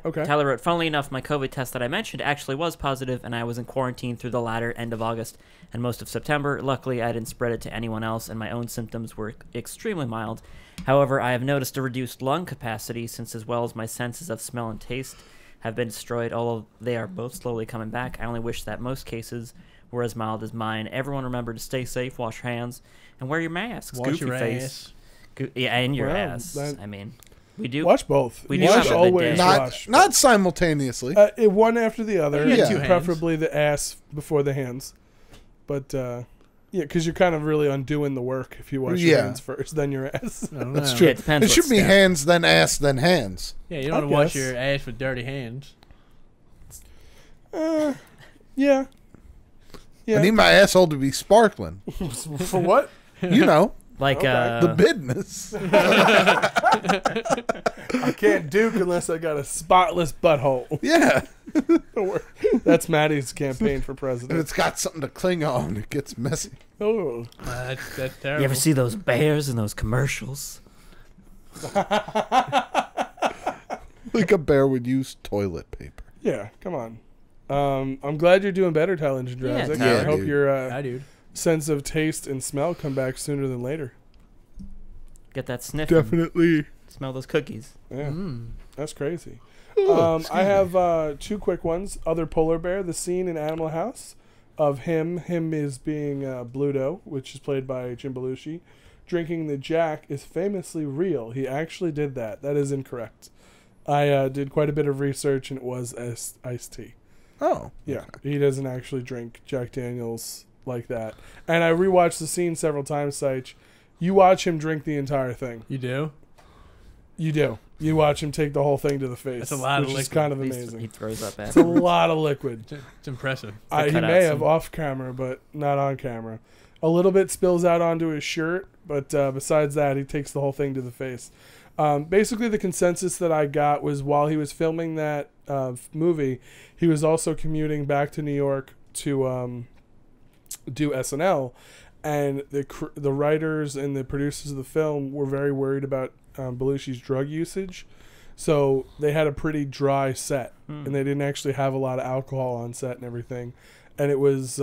Okay. Tyler wrote, funnily enough, my COVID test that I mentioned actually was positive, and I was in quarantine through the latter end of August and most of September. Luckily, I didn't spread it to anyone else, and my own symptoms were extremely mild. However, I have noticed a reduced lung capacity since, as well as my senses of smell and taste have been destroyed, although they are both slowly coming back. I only wish that most cases were as mild as mine. Everyone remember to stay safe, wash your hands, and wear your masks. Wash Goofy your face. ass. Yeah, and your Well, ass. that- I mean, we do. Watch both. We You do should have a always bidet. watch. Not simultaneously. One after the other. You got two hands. Preferably the ass before the hands. But, yeah, because you're kind of really undoing the work if you wash your Yeah. hands first, then your ass. I don't That's know. true. Yeah, it depends It what should be step. hands, then ass, then hands. Yeah, you don't I want to wash guess. your ass with dirty hands. Yeah. I need my asshole to be sparkling. For what? You know, Like Okay. The business. I can't duke unless I got a spotless butthole. Yeah. That's Maddie's campaign for And president. it's got something to cling on. It gets messy. Oh, That's terrible. you ever see those bears in those commercials? Like a bear would use toilet paper. yeah. Come on. I'm glad you're doing better, Tyler Engine Yeah, Drowsy. Tyler. I hope dude. your Hi, dude. sense of taste and smell come back sooner than later. Get that sniff. Definitely. Smell those cookies. Yeah, Mm. that's crazy. Oh, I have 2 quick ones. Other polar bear, the scene in Animal House of him is being Bluto, which is played by Jim Belushi, drinking the Jack is famously real. He actually did that. That is incorrect. I did quite a bit of research, and it was iced tea. Oh. Yeah, he doesn't actually drink Jack Daniels like that. And I rewatched the scene several times, Seich. You watch him drink the entire thing. You do? You do. You watch him take the whole thing to the face. That's a lot of which is liquid. kind of He amazing. throws up It's a after. lot of liquid. It's impressive. He cut out may have some- off camera, but not on camera. A little bit spills out onto his shirt, but besides that, he takes the whole thing to the face. Basically, the consensus that I got was while he was filming that movie, he was also commuting back to New York to do SNL, and the writers and the producers of the film were very worried about Belushi's drug usage. So they had a pretty dry set, and they didn't actually have a lot of alcohol on set and everything. And it was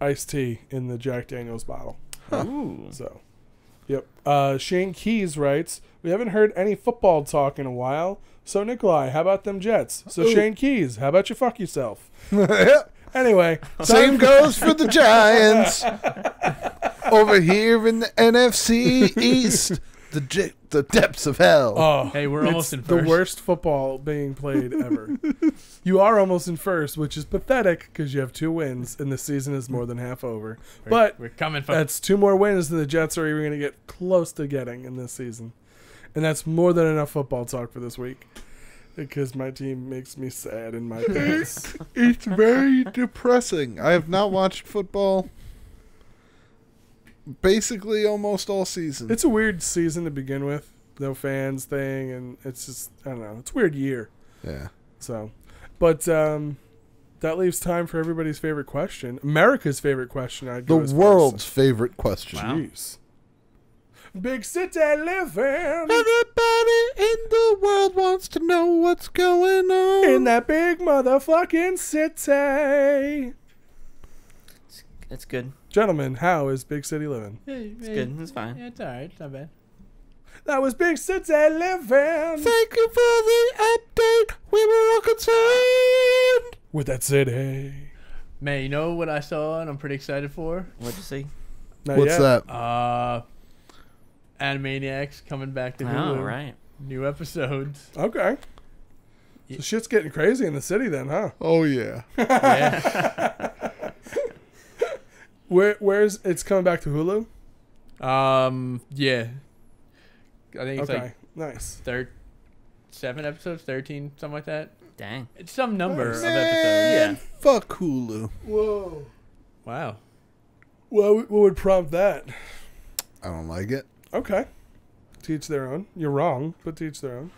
iced tea in the Jack Daniels bottle. Ooh. So, yep. Shane Keys writes, we haven't heard any football talk in a while. So, Nikolai, how about them Jets? So, Ooh. Shane Keys, how about you fuck yourself? Anyway. Same goes for the Giants. Over here in the NFC East. The depths of hell. Oh, Hey, we're almost in the first. worst football being played ever. You are almost in first, which is pathetic because you have 2 wins and the season is more than half over. But we're coming for that's 2 more wins than the Jets are even going to get close to getting in this season. And that's more than enough football talk for this week because my team makes me sad in my pants. It's very depressing. I have not watched football basically almost all season. It's a weird season to begin with. No fans thing, and it's just, I don't know. It's a weird year. Yeah. So, but that leaves time for everybody's favorite question. America's favorite question, I'd The go as far as world's favorite question. Wow. Jeez. Big city living Everybody in the world wants to know what's going on. in that big motherfucking city. It's good. Gentlemen, how is big city living? It's good. It's fine. Yeah, it's alright. It's not bad. That was big city living Thank you for the update. We were all concerned. with that city. Man, you know what I saw and I'm pretty excited for? What'd you see? Not What's yet. that? Animaniacs coming back to Oh, Hulu. right. New episodes. Okay. So shit's getting crazy in the city then, huh? Oh, yeah. Yeah. Where's it's coming back to Hulu? Yeah. I think it's Okay, nice. 7 episodes, 13, something like that. Dang. It's some number of Man, episodes. fuck Hulu. Whoa. Wow. What would prompt that? I don't like it. Okay. Teach their own. You're wrong, but teach their own.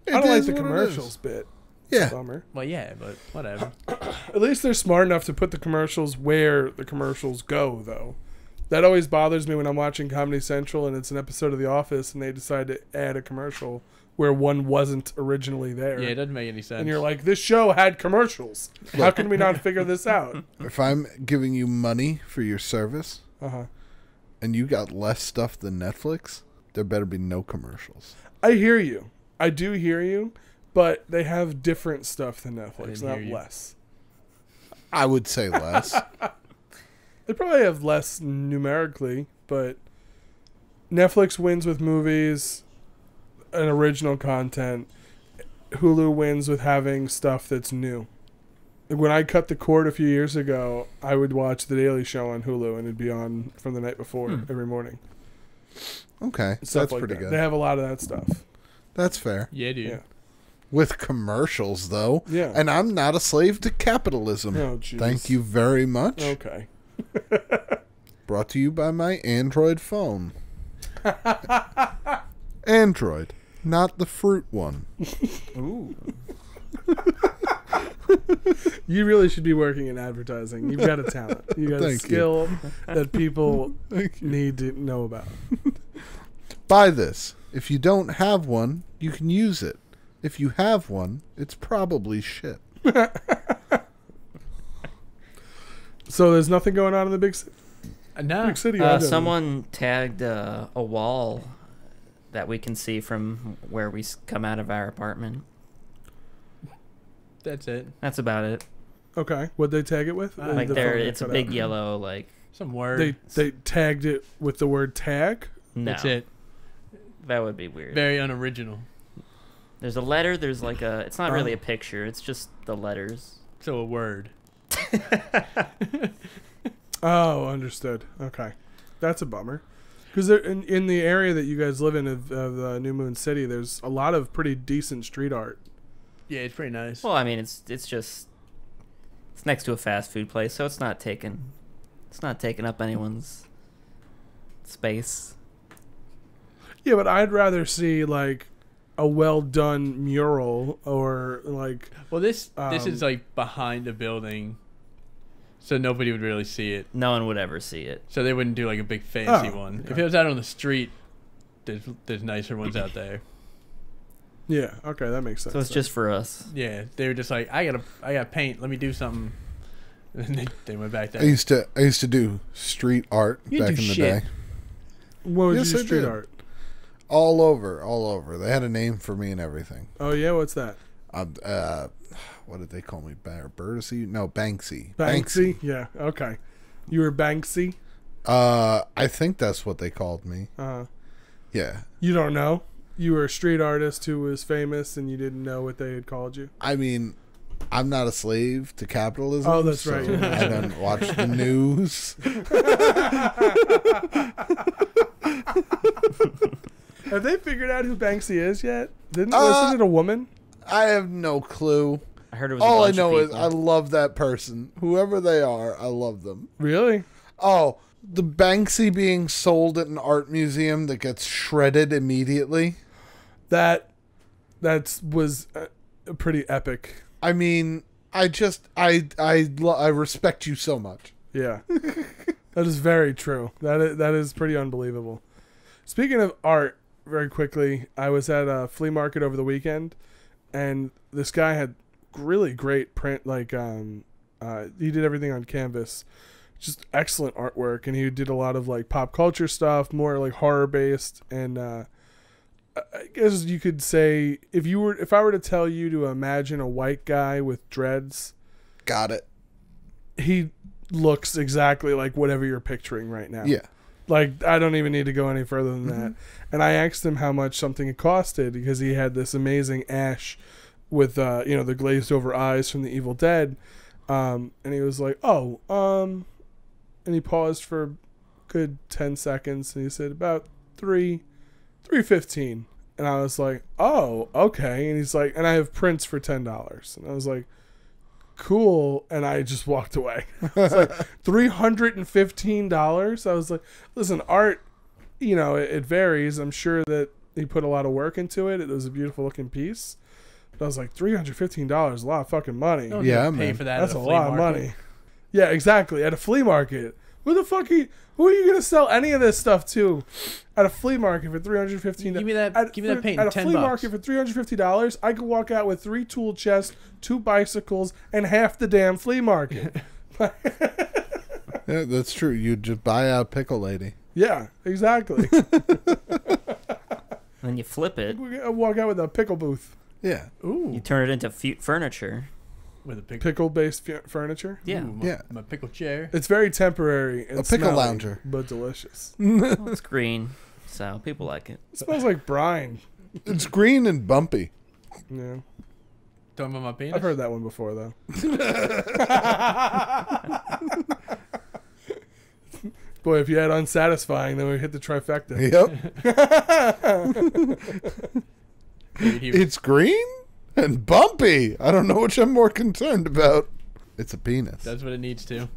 It I don't like is the what it commercials is. bit. Yeah. Bummer. Well, yeah, but whatever. At least they're smart enough to put the commercials where the commercials go, though. That always bothers me when I'm watching Comedy Central and it's an episode of The Office and they decide to add a commercial where one wasn't originally there. Yeah, it doesn't make any sense. And you're like, this show had commercials. How can we not figure this out? If I'm giving you money for your service Uh-huh. and you got less stuff than Netflix, there better be no commercials. I hear you. I do hear you, but they have different stuff than Netflix, didn't not hear you. less. I would say less. They probably have less numerically, but Netflix wins with movies and original content. Hulu wins with having stuff that's new. Like when I cut the cord a few years ago, I would watch The Daily Show on Hulu, and it'd be on from the night before every morning. Okay. Stuff That's like pretty that. good. They have a lot of that stuff. That's fair. Yeah, dude. Yeah. With commercials, though. Yeah. And I'm not a slave to capitalism. Oh, jeez. Thank you very much. Okay. Brought to you by my Android phone. Android, not the fruit one. Ooh. You really should be working in advertising. You've got a talent. You got a Thank skill that people need to know about. Buy this. If you don't have one, you can use it. If you have one, it's probably shit. So there's nothing going on in the big city. No. Big city. I don't know. Someone tagged a wall that we can see from where we come out of our apartment. That's it. That's about it. Okay, what'd they tag it with? Like The there, phone it's a cut big out. yellow like. Some word. They tagged it with the word tag. No, That's it. that would be weird. Very unoriginal. There's a letter. There's like a. It's not really a picture. It's just the letters. So a word. Oh, understood. Okay, that's a bummer. Because in the area that you guys live in of New Moon City, there's a lot of pretty decent street art. Yeah, it's pretty nice. Well, I mean, it's just it's next to a fast food place, so it's not taking up anyone's space. Yeah, but I'd rather see like a well done mural or like. Well, this is like behind a building, so nobody would really see it. No one would ever see it. So they wouldn't do like a big fancy Oh, one. okay. If it was out on the street, there's nicer ones out there. Yeah. Okay, that makes sense. So it's just for us. Yeah, they were just like, I got paint. Let me do something. And they went back I there. used to do street art You back in do the shit. day. What would Yes, you do I street did. art? All over. They had a name for me and everything. Oh yeah, what's that? What did they call me? Birdesy? No, Banksy. Banksy? Yeah. Okay. You were Banksy. I think that's what they called me. Yeah. You don't know. You were a street artist who was famous, and you didn't know what they had called you. I mean, I'm not a slave to capitalism. Oh, that's so right. I don't watch the news. Have they figured out who Banksy is yet? Wasn't it a woman? I have no clue. I heard it was. All a I bunch know of is people. I love that person. Whoever they are, I love them. Really? Oh, the Banksy being sold at an art museum that gets shredded immediately. That was pretty epic. I mean, I respect you so much. Yeah. That is very true. That is pretty unbelievable. Speaking of art, very quickly, I was at a flea market over the weekend, and this guy had really great print. Like, he did everything on canvas, just excellent artwork, and he did a lot of like pop culture stuff, more like horror based. And I guess you could say if I were to tell you to imagine a white guy with dreads, Got it. he looks exactly like whatever you're picturing right now. Yeah. Like, I don't even need to go any further than that. And I asked him how much something had costed because he had this amazing ash with, the glazed over eyes from the Evil Dead. And he was like, and he paused for a good 10 seconds and he said about $3.15. And I was like, oh, okay. And he's like, and I have prints for $10. And I was like, cool. And I just walked away. I was like, $315. I was like, listen, art, it varies. I'm sure that he put a lot of work into it. It was a beautiful looking piece. But I was like, $315 is a lot of fucking money. Don't Yeah, even pay man. for that. That's at a flea lot of market. money. Yeah, exactly. At a flea market. Who the fuck who are you going to sell any of this stuff to at a flea market for $315? Give me that paint. At a $10. flea market for $350, I could walk out with 3 tool chests, 2 bicycles, and half the damn flea market. Yeah, that's true. You just buy a pickle lady. Yeah, exactly. And then you flip it. I walk out with a pickle booth. Yeah. You turn it into furniture. With a pickle. Pickle-based furniture. Yeah. My pickle chair. It's very temporary. And A pickle smelly, lounger. but delicious. Well, it's green, so people like it. It smells like brine. It's green and bumpy. Yeah, Talking about my penis. I've heard that one before though. Boy, if you had unsatisfying, then we hit the trifecta. Yep. It's green and bumpy. I don't know which I'm more concerned about. It's a penis. That's what it needs to.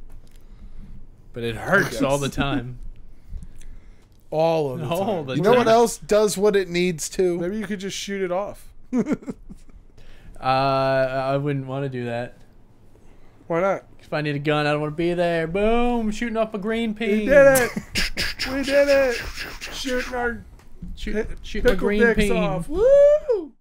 But it hurts all the time. all of the All time. the You know what else does what it needs to? Maybe you could just shoot it off. I wouldn't want to do that. Why not? If I need a gun, I don't want to be there. Boom, shooting off a green pea. We did it. We did it. Shooting our Shoot my pickle green dicks pea. off. Woo!